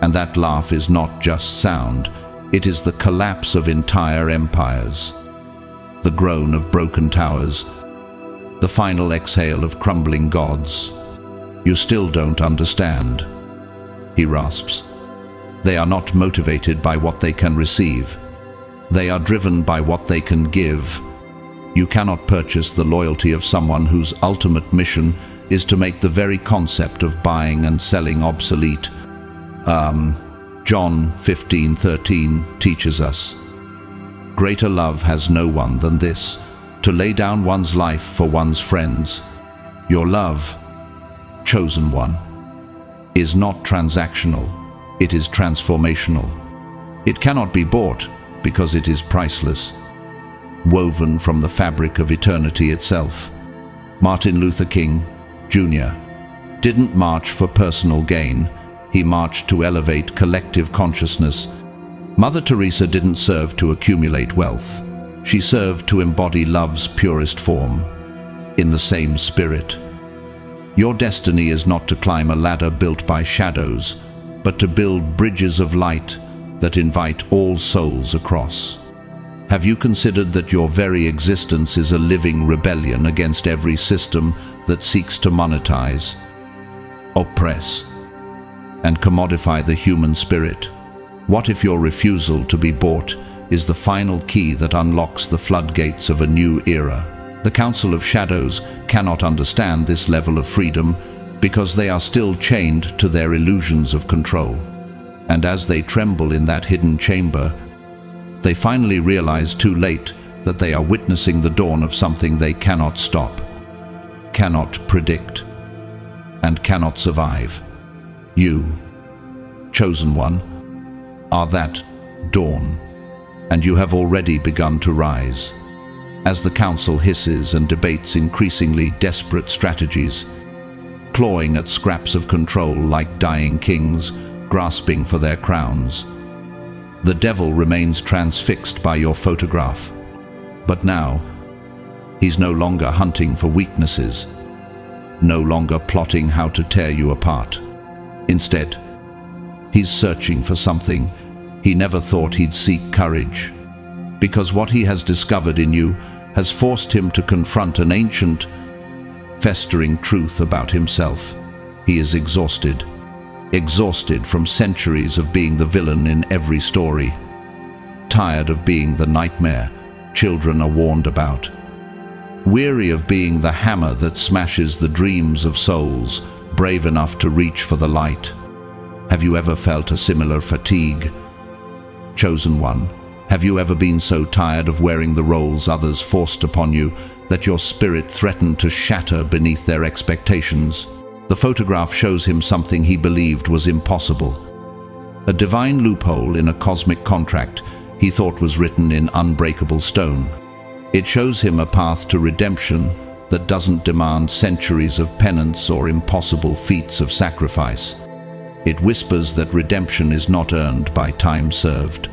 And that laugh is not just sound, it is the collapse of entire empires. The groan of broken towers, the final exhale of crumbling gods. "You still don't understand," he rasps. They are not motivated by what they can receive. They are driven by what they can give. You cannot purchase the loyalty of someone whose ultimate mission is to make the very concept of buying and selling obsolete. John 15:13 teaches us, "Greater love has no one than this, to lay down one's life for one's friends." Your love, chosen one, is not transactional, it is transformational. It cannot be bought because it is priceless, woven from the fabric of eternity itself. Martin Luther King, Jr., didn't march for personal gain. He marched to elevate collective consciousness. Mother Teresa didn't serve to accumulate wealth. She served to embody love's purest form. In the same spirit, your destiny is not to climb a ladder built by shadows, but to build bridges of light that invite all souls across. Have you considered that your very existence is a living rebellion against every system that seeks to monetize, oppress, and commodify the human spirit? What if your refusal to be bought is the final key that unlocks the floodgates of a new era? The Council of Shadows cannot understand this level of freedom because they are still chained to their illusions of control. And as they tremble in that hidden chamber, they finally realize too late that they are witnessing the dawn of something they cannot stop, cannot predict, and cannot survive. You, chosen one, are that dawn, and you have already begun to rise. As the council hisses and debates increasingly desperate strategies, clawing at scraps of control like dying kings grasping for their crowns, the devil remains transfixed by your photograph. But now, he's no longer hunting for weaknesses, no longer plotting how to tear you apart. Instead, he's searching for something he never thought he'd seek: courage. Because what he has discovered in you has forced him to confront an ancient, festering truth about himself. He is exhausted from centuries of being the villain in every story, tired of being the nightmare children are warned about, weary of being the hammer that smashes the dreams of souls brave enough to reach for the light. Have you ever felt a similar fatigue? Chosen one, have you ever been so tired of wearing the roles others forced upon you that your spirit threatened to shatter beneath their expectations? The photograph shows him something he believed was impossible. A divine loophole in a cosmic contract he thought was written in unbreakable stone. It shows him a path to redemption that doesn't demand centuries of penance or impossible feats of sacrifice. It whispers that redemption is not earned by time served,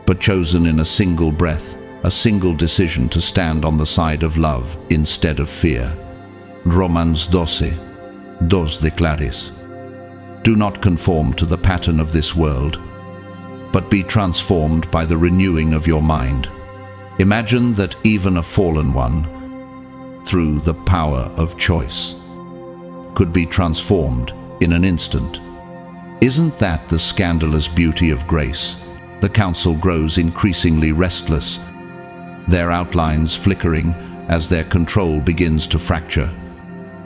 but chosen in a single breath, a single decision to stand on the side of love instead of fear. Romans 12, 2 declares, do not conform to the pattern of this world, but be transformed by the renewing of your mind. Imagine that even a fallen one, through the power of choice, could be transformed in an instant. Isn't that the scandalous beauty of grace? The council grows increasingly restless, their outlines flickering as their control begins to fracture.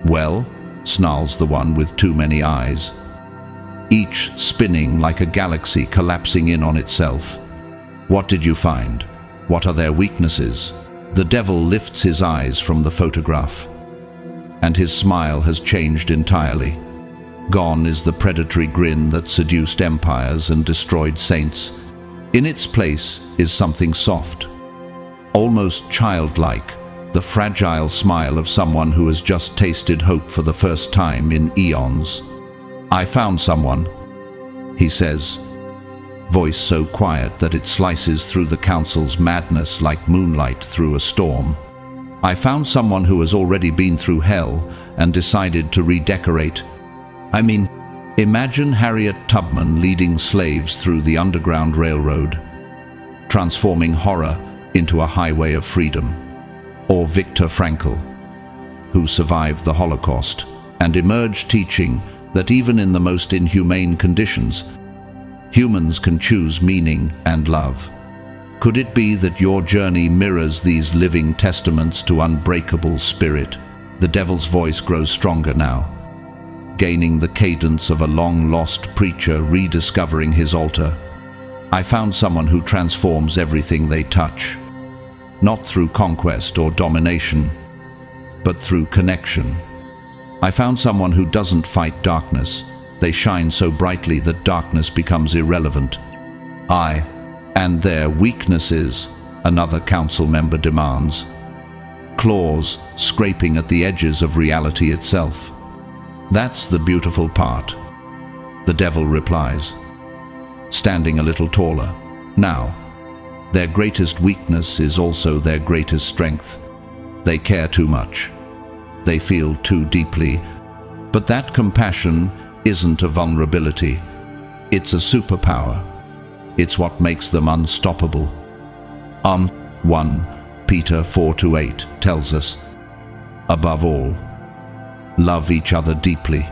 Well, snarls the one with too many eyes, each spinning like a galaxy collapsing in on itself. What did you find? What are their weaknesses? The devil lifts his eyes from the photograph, and his smile has changed entirely. Gone is the predatory grin that seduced empires and destroyed saints. In its place is something soft, almost childlike, the fragile smile of someone who has just tasted hope for the first time in eons. I found someone, he says, voice so quiet that it slices through the council's madness like moonlight through a storm. I found someone who has already been through hell and decided to redecorate. I mean, imagine Harriet Tubman leading slaves through the Underground Railroad, transforming horror into a highway of freedom. Or Viktor Frankl, who survived the Holocaust and emerged teaching that even in the most inhumane conditions, humans can choose meaning and love. Could it be that your journey mirrors these living testaments to unbreakable spirit? The devil's voice grows stronger now, gaining the cadence of a long-lost preacher rediscovering his altar. I found someone who transforms everything they touch, not through conquest or domination, but through connection. I found someone who doesn't fight darkness. They shine so brightly that darkness becomes irrelevant. And their weaknesses, another council member demands. claws scraping at the edges of reality itself. That's the beautiful part, the devil replies, standing a little taller. Now, their greatest weakness is also their greatest strength. They care too much. They feel too deeply. But that compassion isn't a vulnerability. It's a superpower. It's what makes them unstoppable. 1 Peter 4:8 tells us, above all, love each other deeply,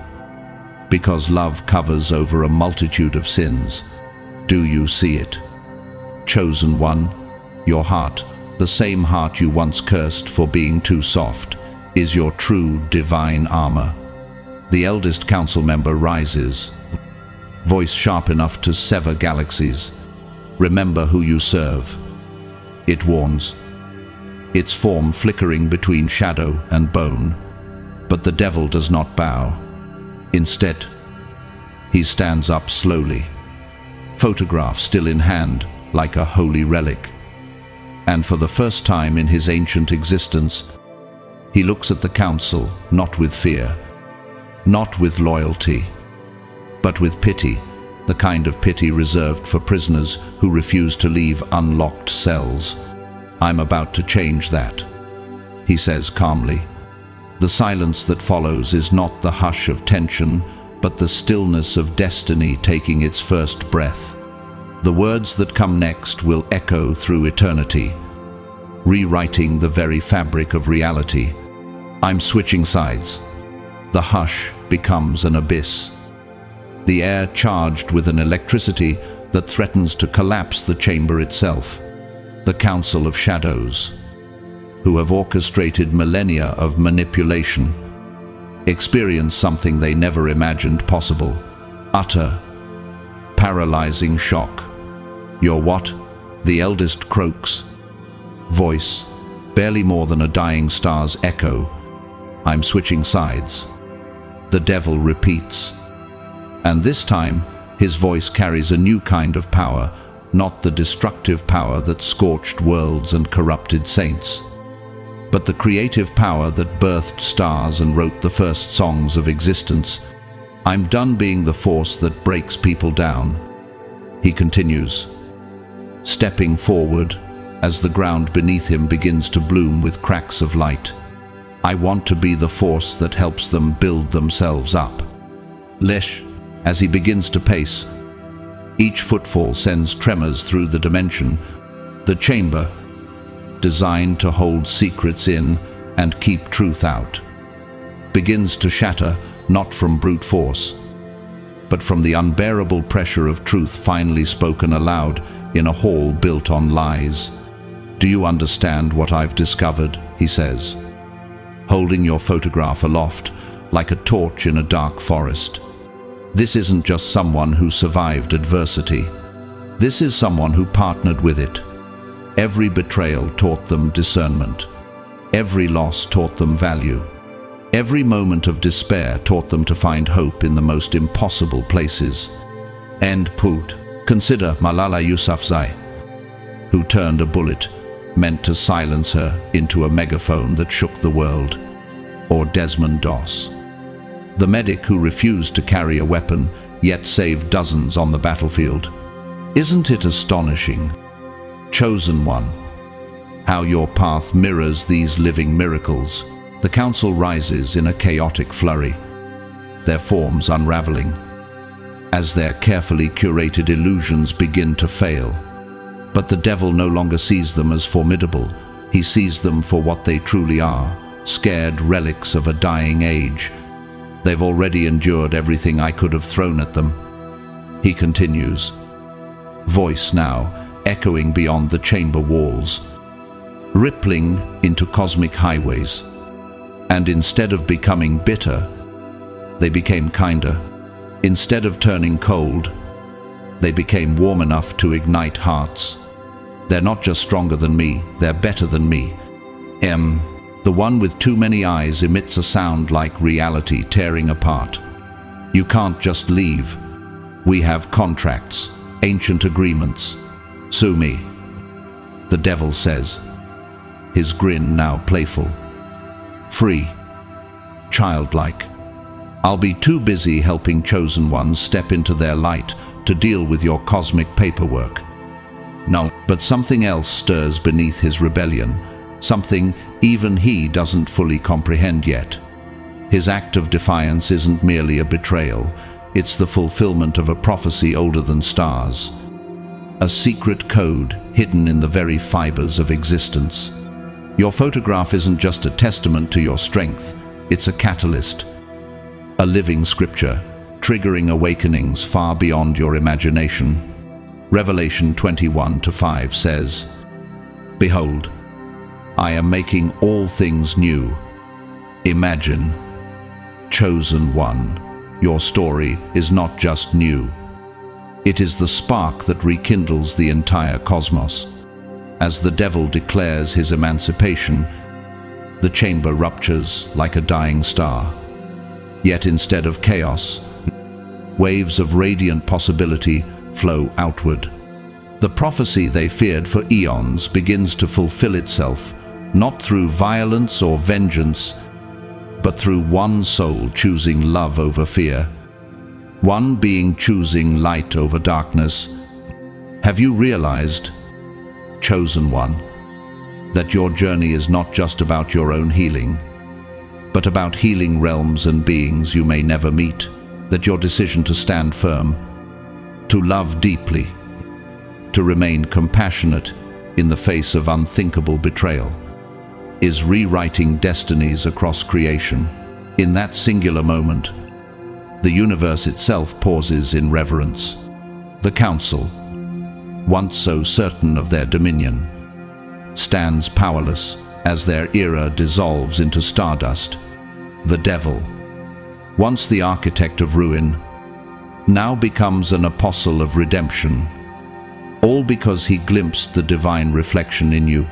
because love covers over a multitude of sins. Do you see it? Chosen one, your heart, the same heart you once cursed for being too soft, is your true divine armor. The eldest council member rises, voice sharp enough to sever galaxies. Remember who you serve. It warns, its form flickering between shadow and bone. But the devil does not bow. Instead, he stands up slowly, photograph still in hand, like a holy relic. And for the first time in his ancient existence, he looks at the council, not with fear, not with loyalty, but with pity, the kind of pity reserved for prisoners who refuse to leave unlocked cells. I'm about to change that, he says calmly. The silence that follows is not the hush of tension, but the stillness of destiny taking its first breath. The words that come next will echo through eternity, rewriting the very fabric of reality. I'm switching sides. The hush becomes an abyss, the air charged with an electricity that threatens to collapse the chamber itself. The Council of Shadows, who have orchestrated millennia of manipulation, experience something they never imagined possible. Utter, paralyzing shock. You're what? The eldest croaks. Voice, barely more than a dying star's echo. I'm switching sides. The devil repeats. And this time, his voice carries a new kind of power, not the destructive power that scorched worlds and corrupted saints, but the creative power that birthed stars and wrote the first songs of existence. I'm done being the force that breaks people down, he continues, stepping forward as the ground beneath him begins to bloom with cracks of light. I want to be the force that helps them build themselves up. Lesh, as he begins to pace, each footfall sends tremors through the dimension. The chamber, designed to hold secrets in and keep truth out, begins to shatter, not from brute force, but from the unbearable pressure of truth finally spoken aloud in a hall built on lies. Do you understand what I've discovered? He says, holding your photograph aloft like a torch in a dark forest. This isn't just someone who survived adversity. This is someone who partnered with it. Every betrayal taught them discernment. Every loss taught them value. Every moment of despair taught them to find hope in the most impossible places. End Put. Consider Malala Yousafzai, who turned a bullet meant to silence her into a megaphone that shook the world. Or Desmond Doss, the medic who refused to carry a weapon, yet saved dozens on the battlefield. Isn't it astonishing, chosen one, how your path mirrors these living miracles? The council rises in a chaotic flurry, their forms unraveling, as their carefully curated illusions begin to fail. But the devil no longer sees them as formidable. He sees them for what they truly are, scared relics of a dying age. They've already endured everything I could have thrown at them, he continues, voice now echoing beyond the chamber walls, rippling into cosmic highways. And instead of becoming bitter, they became kinder. Instead of turning cold, they became warm enough to ignite hearts. They're not just stronger than me, they're better than me. The one with too many eyes emits a sound like reality tearing apart. You can't just leave. We have contracts, ancient agreements. Sue me, the devil says, his grin now playful. Free. Childlike. I'll be too busy helping chosen ones step into their light to deal with your cosmic paperwork. No, but something else stirs beneath his rebellion, something even he doesn't fully comprehend yet. His act of defiance isn't merely a betrayal, it's the fulfillment of a prophecy older than stars. A secret code hidden in the very fibers of existence. Your photograph isn't just a testament to your strength, it's a catalyst. A living scripture, triggering awakenings far beyond your imagination. Revelation 21:5 says, "Behold, I am making all things new. Imagine." Chosen one, your story is not just new. It is the spark that rekindles the entire cosmos. As the devil declares his emancipation, the chamber ruptures like a dying star. Yet instead of chaos, waves of radiant possibility flow outward. The prophecy they feared for eons begins to fulfill itself, not through violence or vengeance, but through one soul choosing love over fear, one being choosing light over darkness. Have you realized, chosen one, that your journey is not just about your own healing, but about healing realms and beings you may never meet? That your decision to stand firm, to love deeply, to remain compassionate in the face of unthinkable betrayal, is rewriting destinies across creation. In that singular moment, the universe itself pauses in reverence. The Council, once so certain of their dominion, stands powerless as their era dissolves into stardust. The devil, once the architect of ruin, now becomes an apostle of redemption, all because he glimpsed the divine reflection in you.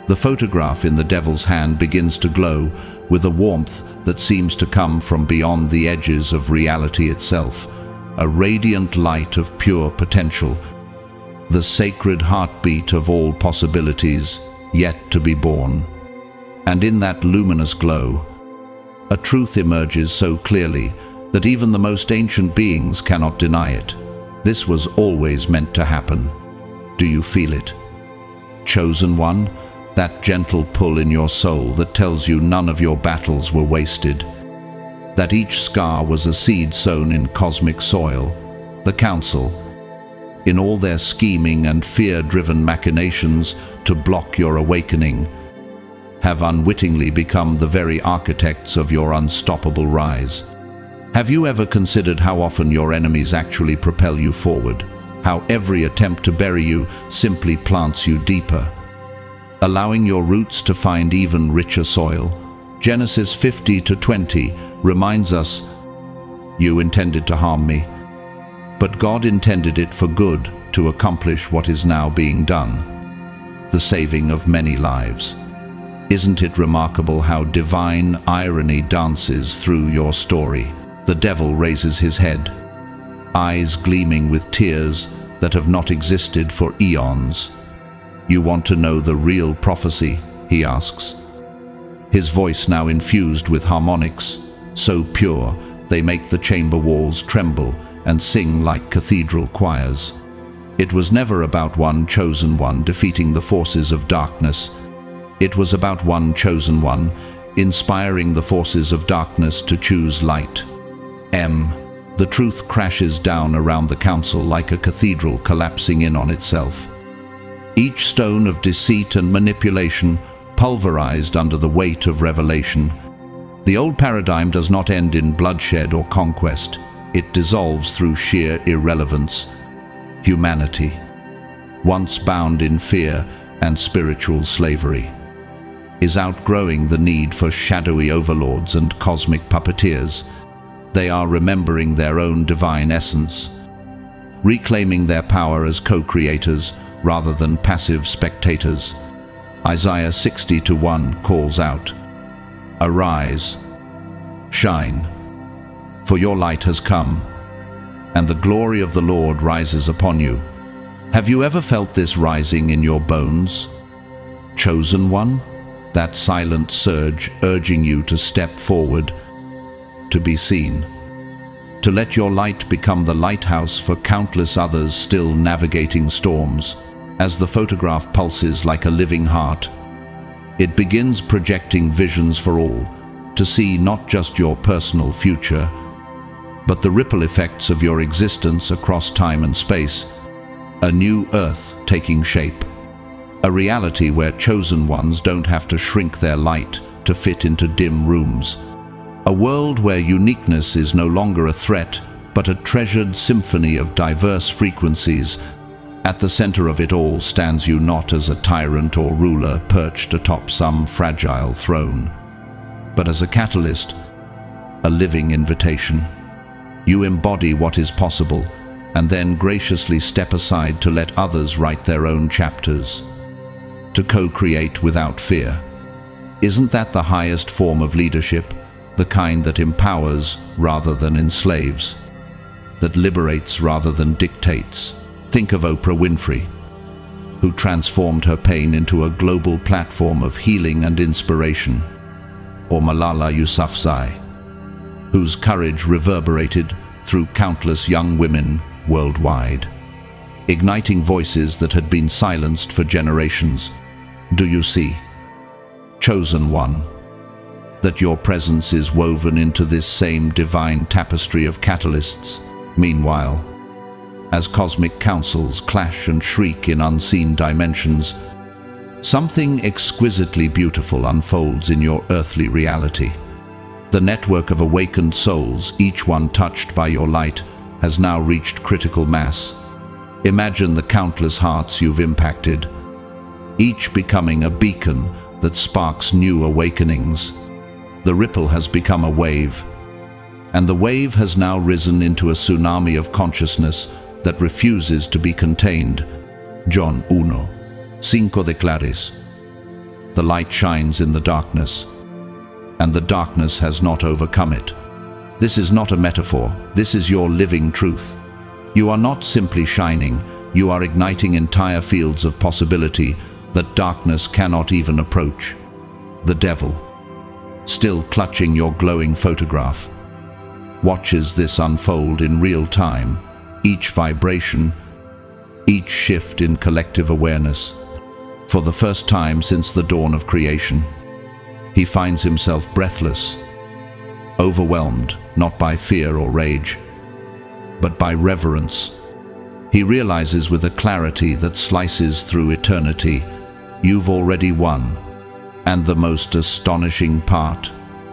The photograph in the devil's hand begins to glow with a warmth that seems to come from beyond the edges of reality itself, a radiant light of pure potential, the sacred heartbeat of all possibilities yet to be born. And in that luminous glow, a truth emerges so clearly that even the most ancient beings cannot deny it. This was always meant to happen. Do you feel it? Chosen one, that gentle pull in your soul that tells you none of your battles were wasted, that each scar was a seed sown in cosmic soil. The Council, in all their scheming and fear-driven machinations to block your awakening, have unwittingly become the very architects of your unstoppable rise. Have you ever considered how often your enemies actually propel you forward? How every attempt to bury you simply plants you deeper, allowing your roots to find even richer soil? Genesis 50:20 reminds us, "You intended to harm me, but God intended it for good to accomplish what is now being done, the saving of many lives." Isn't it remarkable how divine irony dances through your story? The devil raises his head, eyes gleaming with tears that have not existed for eons. "You want to know the real prophecy?" he asks, his voice now infused with harmonics, so pure they make the chamber walls tremble and sing like cathedral choirs. It was never about one chosen one defeating the forces of darkness. It was about one chosen one inspiring the forces of darkness to choose light. The truth crashes down around the council like a cathedral collapsing in on itself. Each stone of deceit and manipulation pulverized under the weight of revelation. The old paradigm does not end in bloodshed or conquest. It dissolves through sheer irrelevance. Humanity, once bound in fear and spiritual slavery, is outgrowing the need for shadowy overlords and cosmic puppeteers. They are remembering their own divine essence, reclaiming their power as co-creators rather than passive spectators. Isaiah 60:1 calls out, "Arise, shine, for your light has come, and the glory of the Lord rises upon you." Have you ever felt this rising in your bones? Chosen one, that silent surge urging you to step forward, to be seen, to let your light become the lighthouse for countless others still navigating storms. As the photograph pulses like a living heart, it begins projecting visions for all, to see not just your personal future, but the ripple effects of your existence across time and space, a new earth taking shape, a reality where chosen ones don't have to shrink their light to fit into dim rooms, a world where uniqueness is no longer a threat, but a treasured symphony of diverse frequencies. At the center of it all stands you not as a tyrant or ruler perched atop some fragile throne, but as a catalyst, a living invitation. You embody what is possible, and then graciously step aside to let others write their own chapters, to co-create without fear. Isn't that the highest form of leadership, the kind that empowers rather than enslaves, that liberates rather than dictates? Think of Oprah Winfrey, who transformed her pain into a global platform of healing and inspiration, or Malala Yousafzai, whose courage reverberated through countless young women worldwide, igniting voices that had been silenced for generations. Do you see, chosen one, that your presence is woven into this same divine tapestry of catalysts? Meanwhile, as cosmic councils clash and shriek in unseen dimensions, something exquisitely beautiful unfolds in your earthly reality. The network of awakened souls, each one touched by your light, has now reached critical mass. Imagine the countless hearts you've impacted, each becoming a beacon that sparks new awakenings. The ripple has become a wave, and the wave has now risen into a tsunami of consciousness that refuses to be contained. John 1:5 declares, "The light shines in the darkness, and the darkness has not overcome it." This is not a metaphor, this is your living truth. You are not simply shining, you are igniting entire fields of possibility that darkness cannot even approach. The devil, still clutching your glowing photograph, watches this unfold in real time, each vibration, each shift in collective awareness. For the first time since the dawn of creation, he finds himself breathless, overwhelmed not by fear or rage, but by reverence. He realizes with a clarity that slices through eternity, you've already won. And the most astonishing part,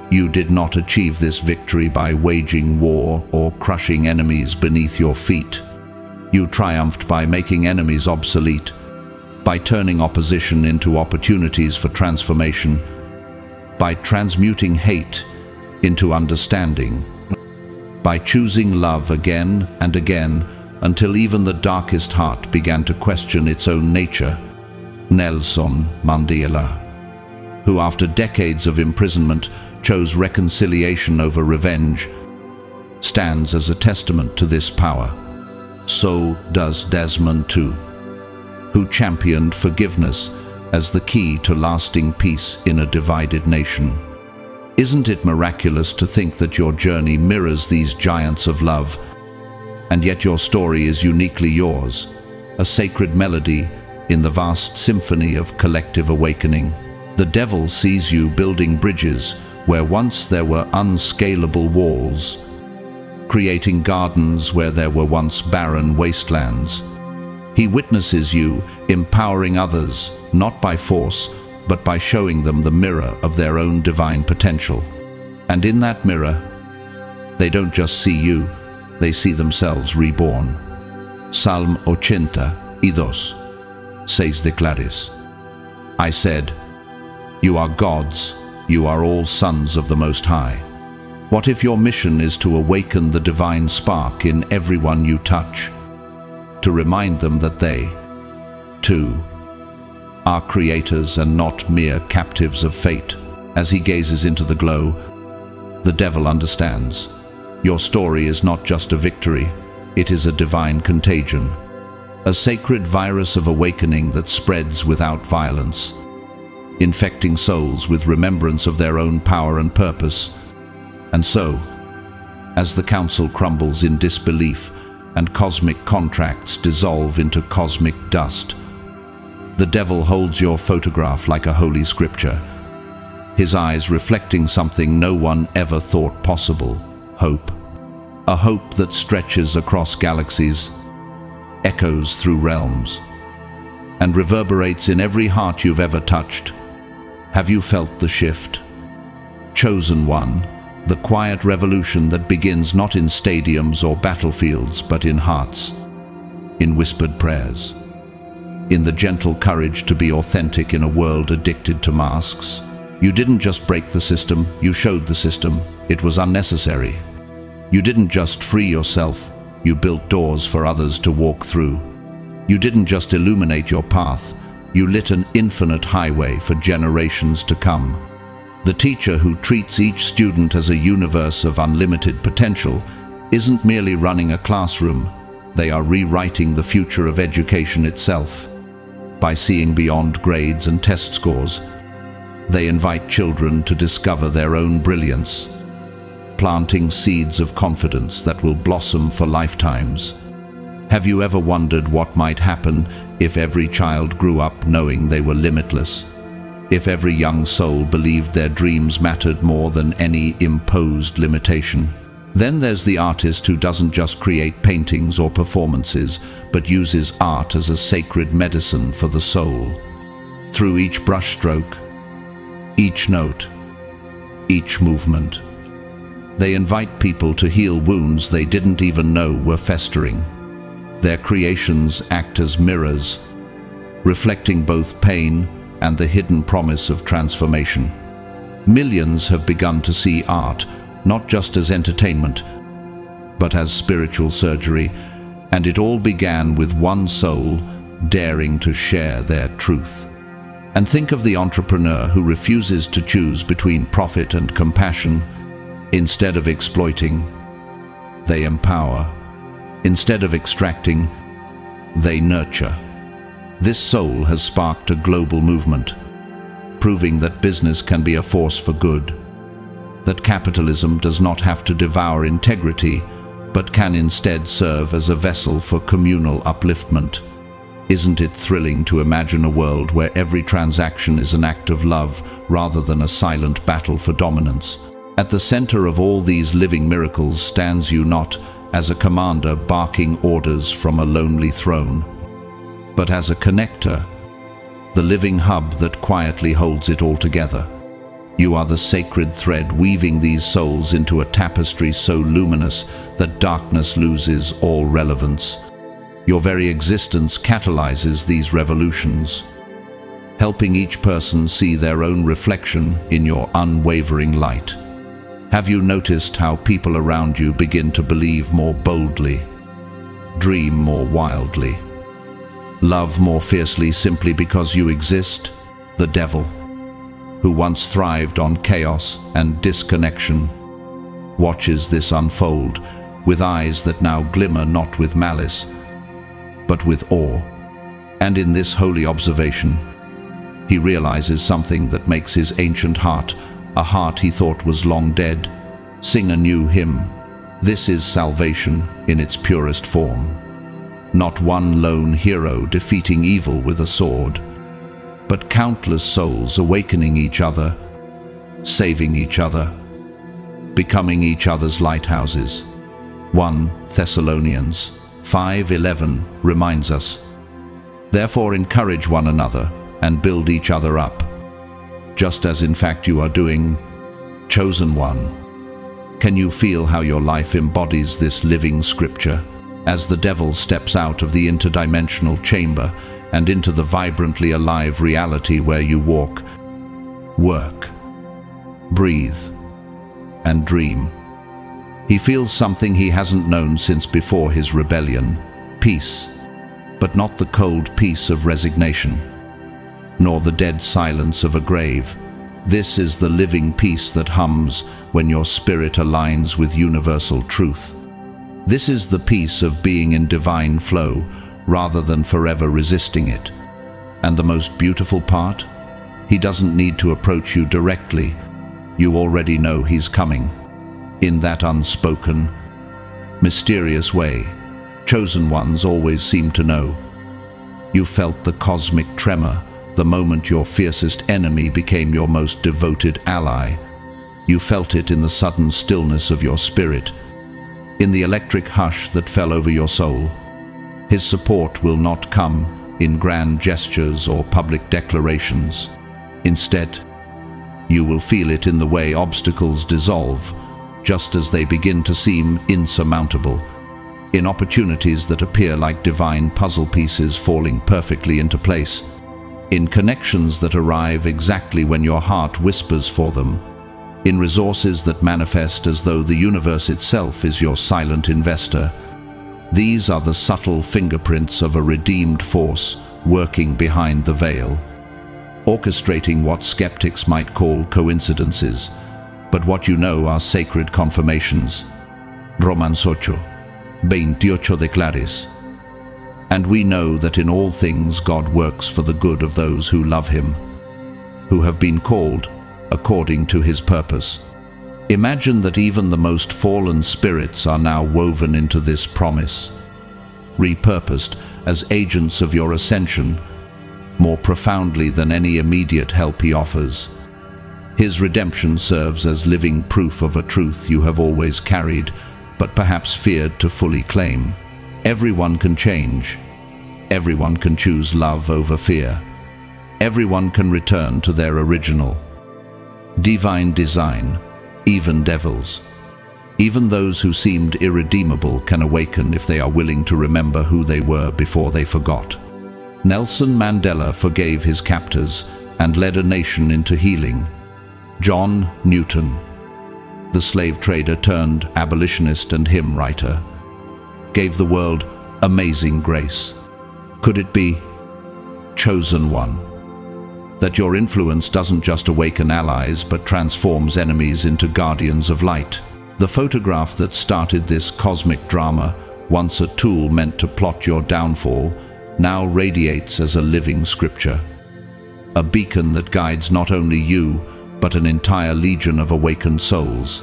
you did not achieve this victory by waging war or crushing enemies beneath your feet. You triumphed by making enemies obsolete, by turning opposition into opportunities for transformation, by transmuting hate into understanding, by choosing love again and again until even the darkest heart began to question its own nature. Nelson Mandela, who after decades of imprisonment chose reconciliation over revenge, stands as a testament to this power. So does Desmond Tutu, who championed forgiveness as the key to lasting peace in a divided nation. Isn't it miraculous to think that your journey mirrors these giants of love, and yet your story is uniquely yours, a sacred melody in the vast symphony of collective awakening? The devil sees you building bridges where once there were unscalable walls, creating gardens where there were once barren wastelands. He witnesses you empowering others, not by force, but by showing them the mirror of their own divine potential. And in that mirror, they don't just see you, they see themselves reborn. Salm 82:6 declares, "I said, you are gods, you are all sons of the Most High." What if your mission is to awaken the divine spark in everyone you touch, to remind them that they, too, are creators and not mere captives of fate? As he gazes into the glow, the devil understands. Your story is not just a victory, it is a divine contagion, a sacred virus of awakening that spreads without violence. infecting souls with remembrance of their own power and purpose. And so, as the council crumbles in disbelief and cosmic contracts dissolve into cosmic dust, the devil holds your photograph like a holy scripture, his eyes reflecting something no one ever thought possible: hope. A hope that stretches across galaxies, echoes through realms, and reverberates in every heart you've ever touched. Have you felt the shift? Chosen one, the quiet revolution that begins not in stadiums or battlefields, but in hearts, in whispered prayers, in the gentle courage to be authentic in a world addicted to masks. You didn't just break the system, you showed the system it was unnecessary. You didn't just free yourself, you built doors for others to walk through. You didn't just illuminate your path, you lit an infinite highway for generations to come. The teacher who treats each student as a universe of unlimited potential isn't merely running a classroom, they are rewriting the future of education itself. By seeing beyond grades and test scores, they invite children to discover their own brilliance, planting seeds of confidence that will blossom for lifetimes. Have you ever wondered what might happen if every child grew up knowing they were limitless? If every young soul believed their dreams mattered more than any imposed limitation? Then there's the artist who doesn't just create paintings or performances, but uses art as a sacred medicine for the soul. Through each brushstroke, each note, each movement, they invite people to heal wounds they didn't even know were festering. Their creations act as mirrors, reflecting both pain and the hidden promise of transformation. Millions have begun to see art not just as entertainment, but as spiritual surgery, and it all began with one soul daring to share their truth. And think of the entrepreneur who refuses to choose between profit and compassion. Instead of exploiting, they empower. Instead of extracting, they nurture. This soul has sparked a global movement, proving that business can be a force for good, that capitalism does not have to devour integrity, but can instead serve as a vessel for communal upliftment. Isn't it thrilling to imagine a world where every transaction is an act of love rather than a silent battle for dominance? At the center of all these living miracles stands you not as a commander barking orders from a lonely throne, but as a connector, the living hub that quietly holds it all together. You are the sacred thread weaving these souls into a tapestry so luminous that darkness loses all relevance. Your very existence catalyzes these revolutions, helping each person see their own reflection in your unwavering light. Have you noticed how people around you begin to believe more boldly, dream more wildly, love more fiercely simply because you exist? The devil, who once thrived on chaos and disconnection, watches this unfold with eyes that now glimmer not with malice, but with awe. And in this holy observation, he realizes something that makes his ancient heart, a heart he thought was long dead, sing a new hymn. This is salvation in its purest form. Not one lone hero defeating evil with a sword, but countless souls awakening each other, saving each other, becoming each other's lighthouses. 1 Thessalonians 5:11 reminds us, "Therefore encourage one another and build each other up, just as in fact you are doing." Chosen one, can you feel how your life embodies this living scripture? As the devil steps out of the interdimensional chamber and into the vibrantly alive reality where you walk, work, breathe, and dream, he feels something he hasn't known since before his rebellion: peace, but not the cold peace of resignation, nor the dead silence of a grave. This is the living peace that hums when your spirit aligns with universal truth. This is the peace of being in divine flow rather than forever resisting it. And the most beautiful part? He doesn't need to approach you directly. You already know he's coming. In that unspoken, mysterious way, chosen ones always seem to know. You felt the cosmic tremor the moment your fiercest enemy became your most devoted ally. You felt it in the sudden stillness of your spirit, in the electric hush that fell over your soul. His support will not come in grand gestures or public declarations. Instead, you will feel it in the way obstacles dissolve, just as they begin to seem insurmountable, in opportunities that appear like divine puzzle pieces falling perfectly into place, in connections that arrive exactly when your heart whispers for them, in resources that manifest as though the universe itself is your silent investor. These are the subtle fingerprints of a redeemed force working behind the veil, orchestrating what skeptics might call coincidences, but what you know are sacred confirmations. Romans 8:28 de Claris. And we know that in all things God works for the good of those who love him, who have been called according to his purpose. Imagine that even the most fallen spirits are now woven into this promise, repurposed as agents of your ascension, more profoundly than any immediate help he offers. His redemption serves as living proof of a truth you have always carried, but perhaps feared to fully claim. Everyone can change. Everyone can choose love over fear. Everyone can return to their original divine design, even devils. Even those who seemed irredeemable can awaken if they are willing to remember who they were before they forgot. Nelson Mandela forgave his captors and led a nation into healing. John Newton, the slave trader turned abolitionist and hymn writer, gave the world amazing grace. Could it be, chosen one, that your influence doesn't just awaken allies but transforms enemies into guardians of light? The photograph that started this cosmic drama, once a tool meant to plot your downfall, now radiates as a living scripture, a beacon that guides not only you, but an entire legion of awakened souls.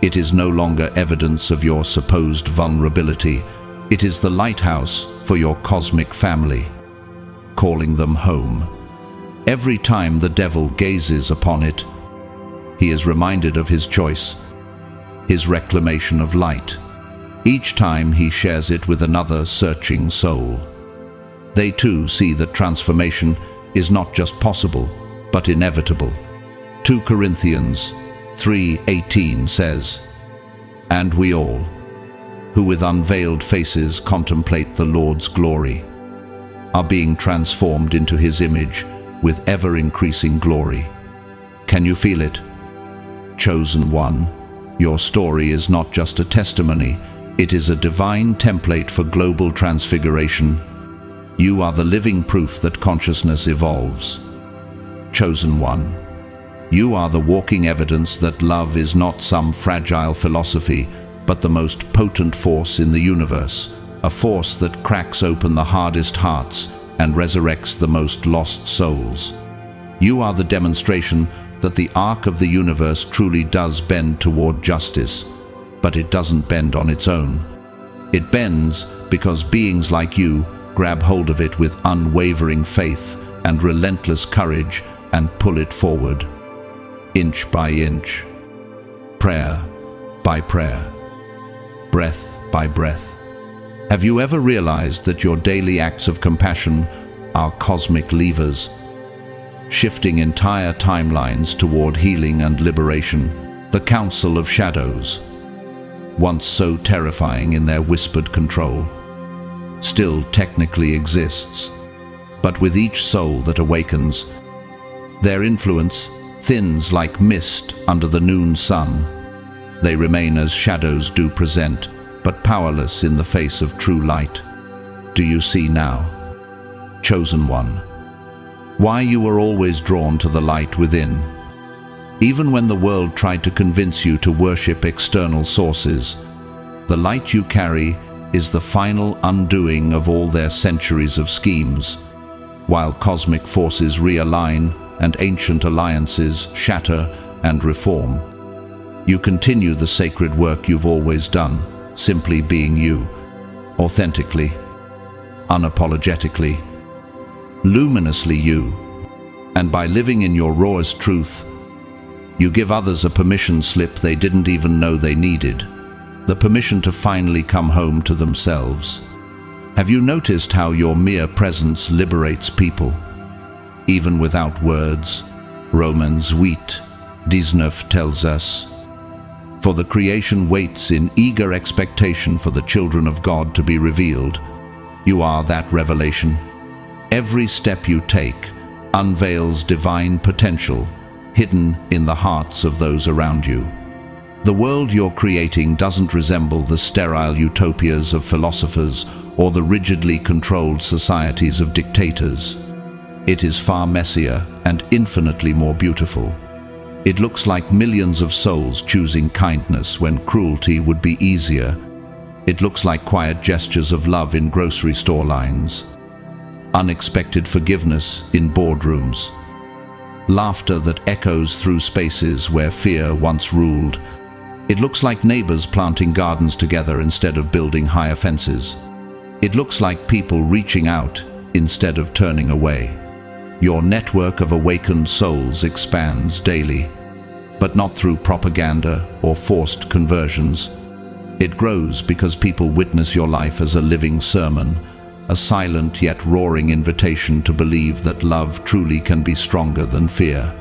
It is no longer evidence of your supposed vulnerability. It is the lighthouse for your cosmic family, calling them home. Every time the devil gazes upon it, he is reminded of his choice, his reclamation of light. Each time he shares it with another searching soul. They too see that transformation is not just possible, but inevitable. 2 Corinthians 3:18 says, "And we all, who with unveiled faces contemplate the Lord's glory, are being transformed into his image with ever-increasing glory." Can you feel it? Chosen one, your story is not just a testimony, it is a divine template for global transfiguration. You are the living proof that consciousness evolves. Chosen one, you are the walking evidence that love is not some fragile philosophy, but the most potent force in the universe, a force that cracks open the hardest hearts and resurrects the most lost souls. You are the demonstration that the arc of the universe truly does bend toward justice, but it doesn't bend on its own. It bends because beings like you grab hold of it with unwavering faith and relentless courage and pull it forward, inch by inch, prayer by prayer, breath by breath. Have you ever realized that your daily acts of compassion are cosmic levers, shifting entire timelines toward healing and liberation? The Council of Shadows, once so terrifying in their whispered control, still technically exists, but with each soul that awakens, their influence thins like mist under the noon sun. They remain as shadows do present, but powerless in the face of true light. Do you see now, chosen one, why you were always drawn to the light within? Even when the world tried to convince you to worship external sources, the light you carry is the final undoing of all their centuries of schemes. While cosmic forces realign, and ancient alliances shatter and reform. You continue the sacred work you've always done, simply being you, authentically, unapologetically, luminously you. And by living in your rawest truth, you give others a permission slip they didn't even know they needed, the permission to finally come home to themselves. Have you noticed how your mere presence liberates people? Even without words, Romans 8:19 tells us, "For the creation waits in eager expectation for the children of God to be revealed." You are that revelation. Every step you take unveils divine potential hidden in the hearts of those around you. The world you're creating doesn't resemble the sterile utopias of philosophers or the rigidly controlled societies of dictators. It is far messier and infinitely more beautiful. It looks like millions of souls choosing kindness when cruelty would be easier. It looks like quiet gestures of love in grocery store lines, unexpected forgiveness in boardrooms, laughter that echoes through spaces where fear once ruled. It looks like neighbors planting gardens together instead of building higher fences. It looks like people reaching out instead of turning away. Your network of awakened souls expands daily, but not through propaganda or forced conversions. It grows because people witness your life as a living sermon, a silent yet roaring invitation to believe that love truly can be stronger than fear.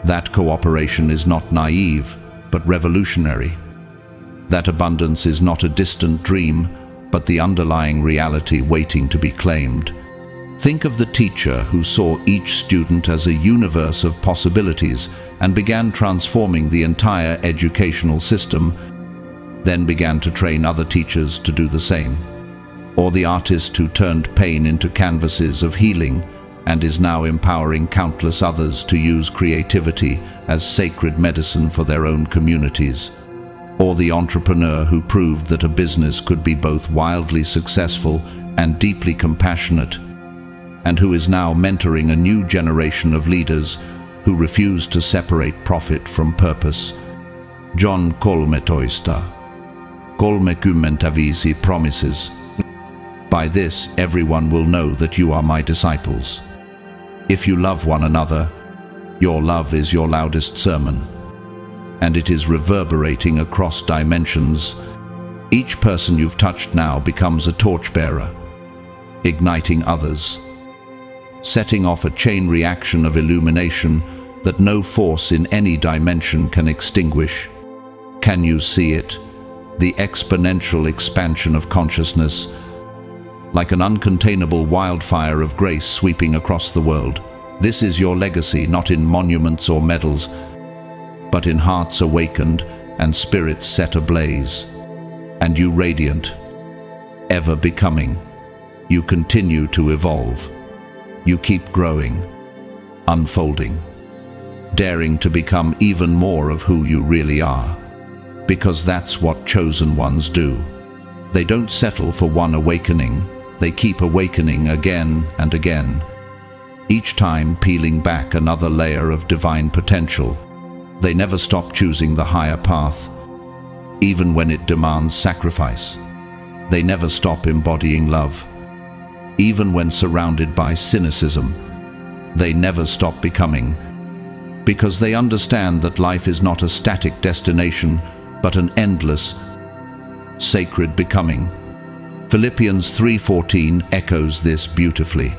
That cooperation is not naive, but revolutionary. That abundance is not a distant dream, but the underlying reality waiting to be claimed. Think of the teacher who saw each student as a universe of possibilities and began transforming the entire educational system, then began to train other teachers to do the same. Or the artist who turned pain into canvases of healing and is now empowering countless others to use creativity as sacred medicine for their own communities. Or the entrepreneur who proved that a business could be both wildly successful and deeply compassionate, and who is now mentoring a new generation of leaders who refuse to separate profit from purpose. John kolme toista, kolme kymmentäviisi promises. By this, everyone will know that you are my disciples. If you love one another, your love is your loudest sermon, and it is reverberating across dimensions. Each person you've touched now becomes a torchbearer, igniting others, setting off a chain reaction of illumination that no force in any dimension can extinguish. Can you see it? The exponential expansion of consciousness, like an uncontainable wildfire of grace sweeping across the world. This is your legacy, not in monuments or medals, but in hearts awakened and spirits set ablaze. And you radiant, ever becoming. You continue to evolve. You keep growing, unfolding, daring to become even more of who you really are. Because that's what chosen ones do. They don't settle for one awakening. They keep awakening again and again, each time peeling back another layer of divine potential. They never stop choosing the higher path, even when it demands sacrifice. They never stop embodying love, even when surrounded by cynicism. They never stop becoming, because they understand that life is not a static destination, but an endless, sacred becoming. Philippians 3:14 echoes this beautifully.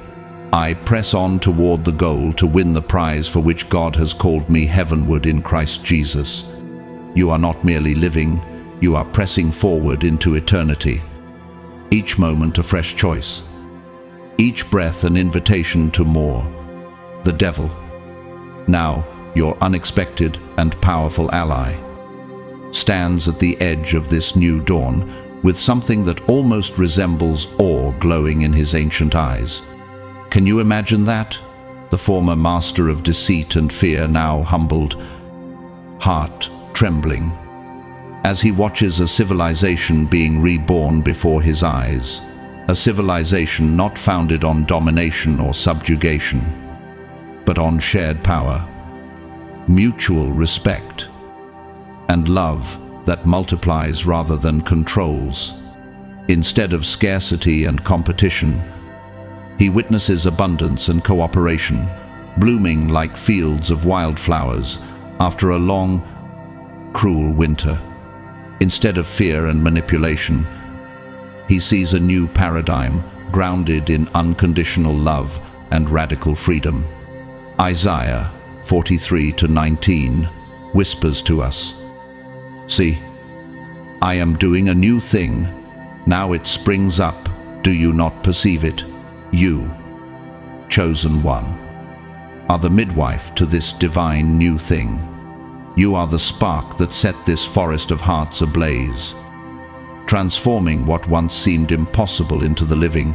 I press on toward the goal to win the prize for which God has called me heavenward in Christ Jesus. You are not merely living, you are pressing forward into eternity. Each moment a fresh choice. Each breath an invitation to more. The devil, now your unexpected and powerful ally, stands at the edge of this new dawn with something that almost resembles awe glowing in his ancient eyes. Can you imagine that? The former master of deceit and fear now humbled, heart trembling, as he watches a civilization being reborn before his eyes. A civilization not founded on domination or subjugation, but on shared power, mutual respect, and love that multiplies rather than controls. Instead of scarcity and competition, he witnesses abundance and cooperation, blooming like fields of wildflowers after a long, cruel winter. Instead of fear and manipulation, he sees a new paradigm grounded in unconditional love and radical freedom. Isaiah 43:19 whispers to us, "See, I am doing a new thing. Now it springs up. Do you not perceive it? You, chosen one, are the midwife to this divine new thing. You are the spark that set this forest of hearts ablaze, transforming what once seemed impossible into the living,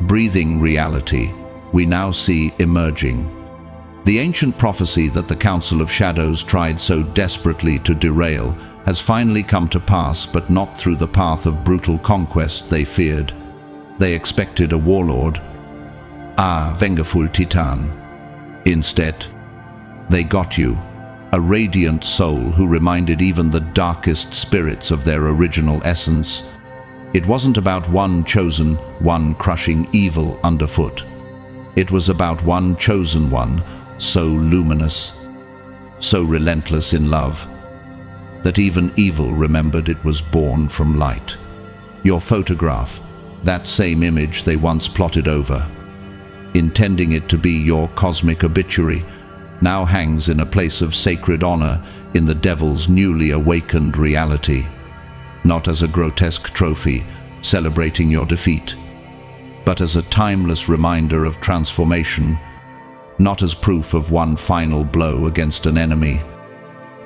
breathing reality we now see emerging." The ancient prophecy that the Council of Shadows tried so desperately to derail has finally come to pass, but not through the path of brutal conquest they feared. They expected a warlord, a vengeful titan. Instead, they got you, a radiant soul who reminded even the darkest spirits of their original essence. It wasn't about one chosen one crushing evil underfoot. It was about one chosen one, so luminous, so relentless in love, that even evil remembered it was born from light. Your photograph, that same image they once plotted over, intending it to be your cosmic obituary, now hangs in a place of sacred honor in the devil's newly awakened reality, not as a grotesque trophy celebrating your defeat, but as a timeless reminder of transformation, not as proof of one final blow against an enemy,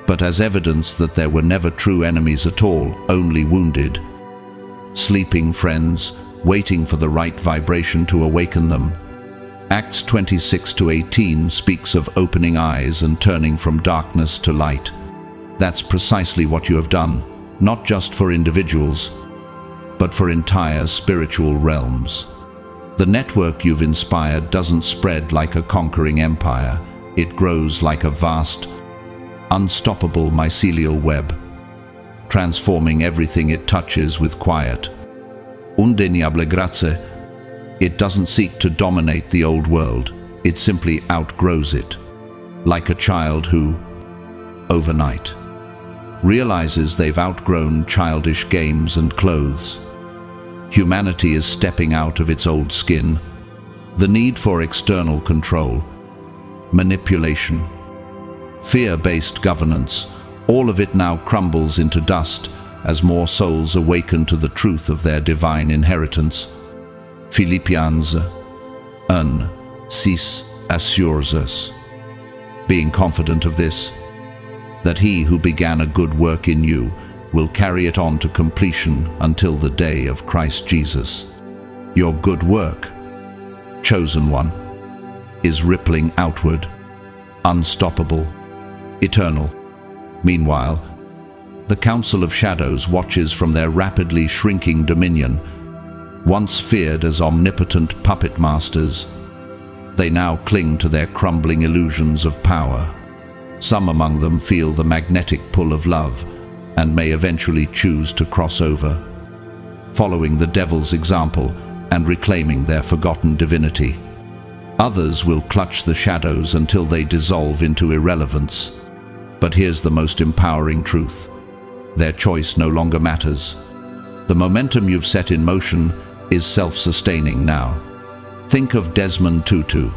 but as evidence that there were never true enemies at all, only wounded, sleeping friends, waiting for the right vibration to awaken them. Acts 26:18 speaks of opening eyes and turning from darkness to light. That's precisely what you have done, not just for individuals, but for entire spiritual realms. The network you've inspired doesn't spread like a conquering empire. It grows like a vast, unstoppable mycelial web, transforming everything it touches with quiet, undeniable grazie. It doesn't seek to dominate the old world. It simply outgrows it, like a child who, overnight, realizes they've outgrown childish games and clothes. Humanity is stepping out of its old skin. The need for external control, manipulation, fear-based governance, all of it now crumbles into dust as more souls awaken to the truth of their divine inheritance. Philippians 1:6 assures us, being confident of this, that he who began a good work in you will carry it on to completion until the day of Christ Jesus. Your good work, chosen one, is rippling outward, unstoppable, eternal. Meanwhile, the Council of Shadows watches from their rapidly shrinking dominion. Once feared as omnipotent puppet masters, they now cling to their crumbling illusions of power. Some among them feel the magnetic pull of love and may eventually choose to cross over, following the devil's example and reclaiming their forgotten divinity. Others will clutch the shadows until they dissolve into irrelevance. But here's the most empowering truth. Their choice no longer matters. The momentum you've set in motion is self-sustaining now. Think of Desmond Tutu,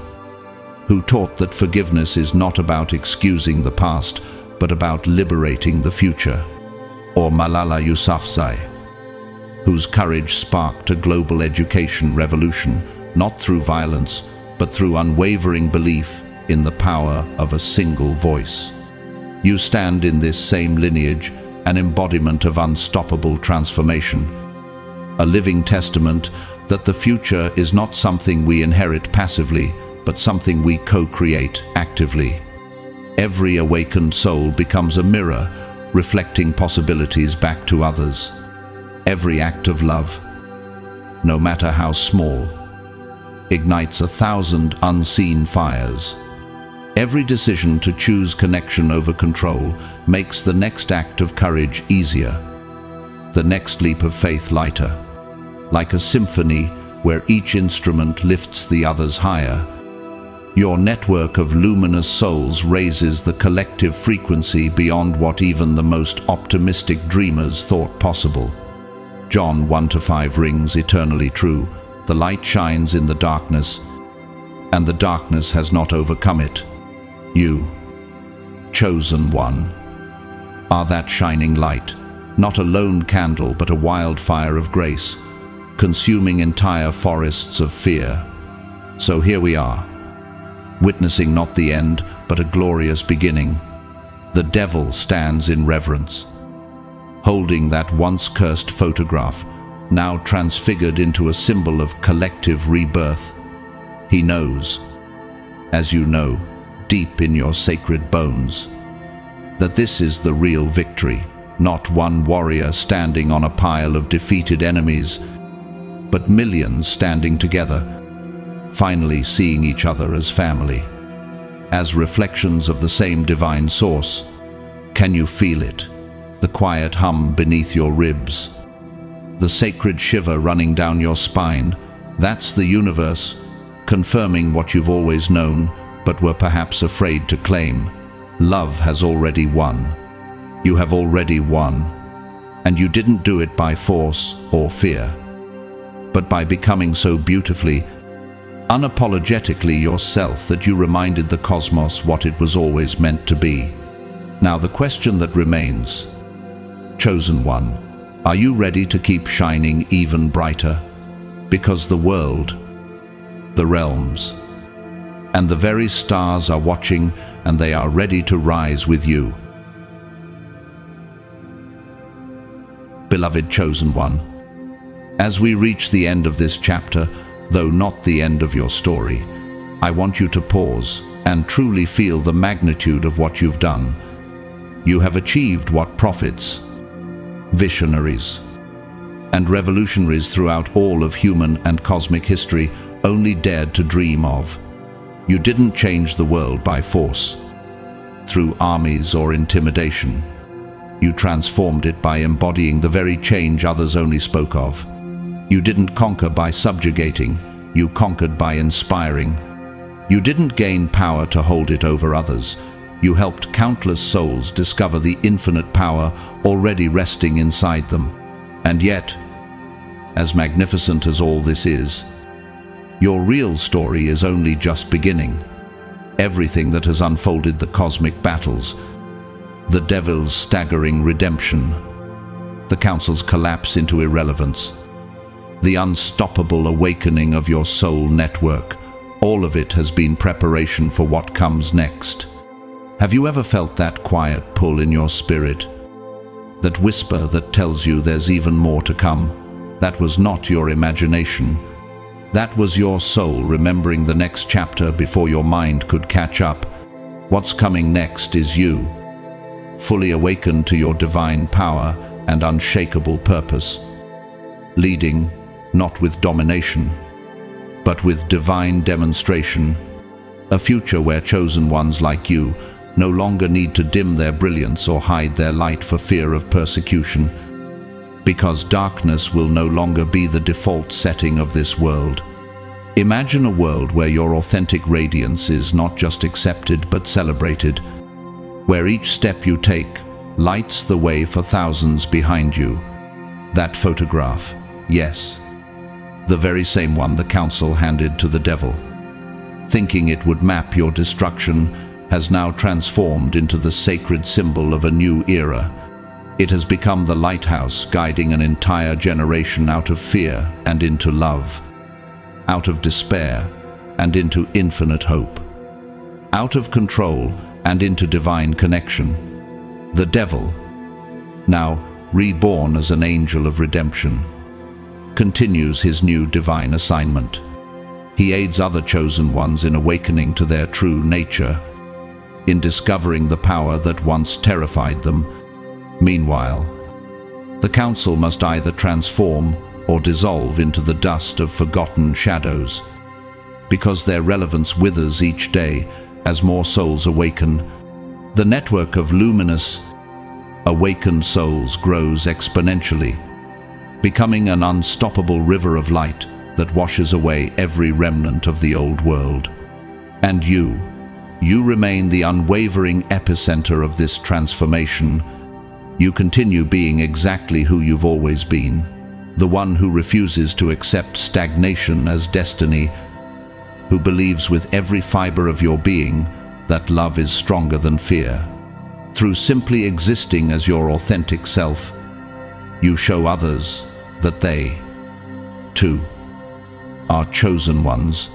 who taught that forgiveness is not about excusing the past, but about liberating the future. Or Malala Yousafzai, whose courage sparked a global education revolution, not through violence, but through unwavering belief in the power of a single voice. You stand in this same lineage, an embodiment of unstoppable transformation, a living testament that the future is not something we inherit passively, but something we co-create actively. Every awakened soul becomes a mirror, reflecting possibilities back to others. Every act of love, no matter how small, ignites 1,000 unseen fires, Every decision to choose connection over control makes the next act of courage easier, the next leap of faith lighter. Like a symphony where each instrument lifts the others higher, your network of luminous souls raises the collective frequency beyond what even the most optimistic dreamers thought possible. John 1-5 rings eternally true. The light shines in the darkness, and the darkness has not overcome it. You, chosen one, are that shining light, not a lone candle but a wildfire of grace, consuming entire forests of fear. So here we are, witnessing not the end, but a glorious beginning. The devil stands in reverence, holding that once cursed photograph, now transfigured into a symbol of collective rebirth. He knows, as you know, deep in your sacred bones, that this is the real victory, not one warrior standing on a pile of defeated enemies, but millions standing together, finally seeing each other as family, as reflections of the same divine source. Can you feel it? The quiet hum beneath your ribs, the sacred shiver running down your spine. That's the universe, confirming what you've always known, but were perhaps afraid to claim. Love has already won. You have already won. And you didn't do it by force or fear, but by becoming so beautifully, unapologetically yourself that you reminded the cosmos what it was always meant to be. Now the question that remains, chosen one, are you ready to keep shining even brighter? Because the world, the realms, and the very stars are watching, and they are ready to rise with you. Beloved chosen one, as we reach the end of this chapter, though not the end of your story, I want you to pause and truly feel the magnitude of what you've done. You have achieved what prophets, visionaries, and revolutionaries throughout all of human and cosmic history only dared to dream of. You didn't change the world by force, through armies or intimidation. You transformed it by embodying the very change others only spoke of. You didn't conquer by subjugating, you conquered by inspiring. You didn't gain power to hold it over others. You helped countless souls discover the infinite power already resting inside them. And yet, as magnificent as all this is, your real story is only just beginning. Everything that has unfolded, the cosmic battles, the devil's staggering redemption, the council's collapse into irrelevance, the unstoppable awakening of your soul network, all of it has been preparation for what comes next. Have you ever felt that quiet pull in your spirit? That whisper that tells you there's even more to come? That was not your imagination. That was your soul remembering the next chapter before your mind could catch up. What's coming next is you, fully awakened to your divine power and unshakable purpose, leading not with domination, but with divine demonstration, a future where chosen ones like you no longer need to dim their brilliance or hide their light for fear of persecution, because darkness will no longer be the default setting of this world. Imagine a world where your authentic radiance is not just accepted but celebrated, where each step you take lights the way for thousands behind you. That photograph, yes, the very same one the council handed to the devil, thinking it would map your destruction, has now transformed into the sacred symbol of a new era. It has become the lighthouse guiding an entire generation out of fear and into love, out of despair and into infinite hope, out of control and into divine connection. The devil, now reborn as an angel of redemption, continues his new divine assignment. He aids other chosen ones in awakening to their true nature, in discovering the power that once terrified them. Meanwhile, the council must either transform or dissolve into the dust of forgotten shadows, because their relevance withers each day as more souls awaken, the network of luminous, awakened souls grows exponentially, becoming an unstoppable river of light that washes away every remnant of the old world. And you remain the unwavering epicenter of this transformation. You continue being exactly who you've always been, the one who refuses to accept stagnation as destiny, who believes with every fiber of your being that love is stronger than fear. Through simply existing as your authentic self, you show others that they, too, are chosen ones.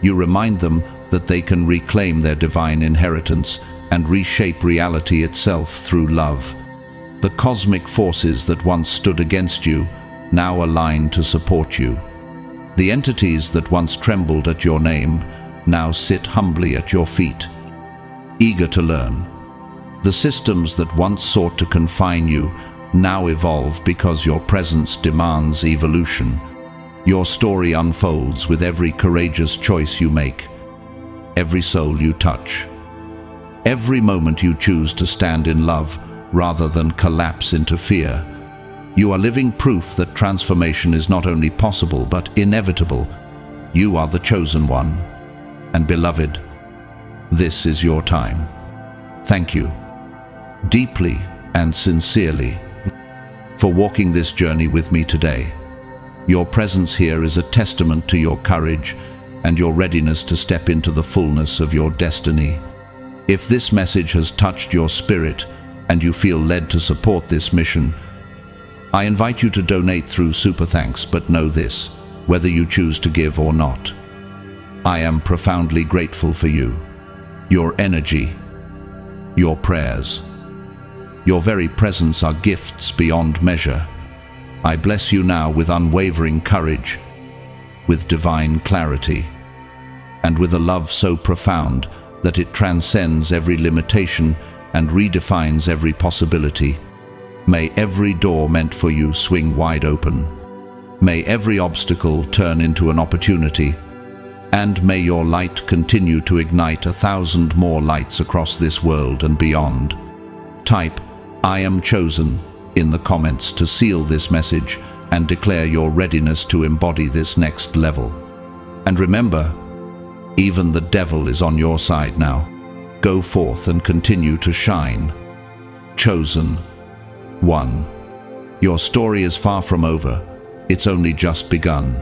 You remind them that they can reclaim their divine inheritance and reshape reality itself through love. The cosmic forces that once stood against you now align to support you. The entities that once trembled at your name now sit humbly at your feet, eager to learn. The systems that once sought to confine you now evolve because your presence demands evolution. Your story unfolds with every courageous choice you make, every soul you touch, every moment you choose to stand in love rather than collapse into fear. You are living proof that transformation is not only possible but inevitable. You are the chosen one. And beloved, this is your time. Thank you, deeply and sincerely, for walking this journey with me today. Your presence here is a testament to your courage and your readiness to step into the fullness of your destiny. If this message has touched your spirit and you feel led to support this mission, I invite you to donate through Super Thanks, but know this, whether you choose to give or not, I am profoundly grateful for you, your energy, your prayers. Your very presence are gifts beyond measure. I bless you now with unwavering courage, with divine clarity, and with a love so profound that it transcends every limitation and redefines every possibility. May every door meant for you swing wide open. May every obstacle turn into an opportunity. And may your light continue to ignite 1,000 more lights across this world and beyond. Type, "I am chosen," in the comments to seal this message and declare your readiness to embody this next level. And remember, even the devil is on your side now. Go forth and continue to shine. Chosen one. Your story is far from over. It's only just begun.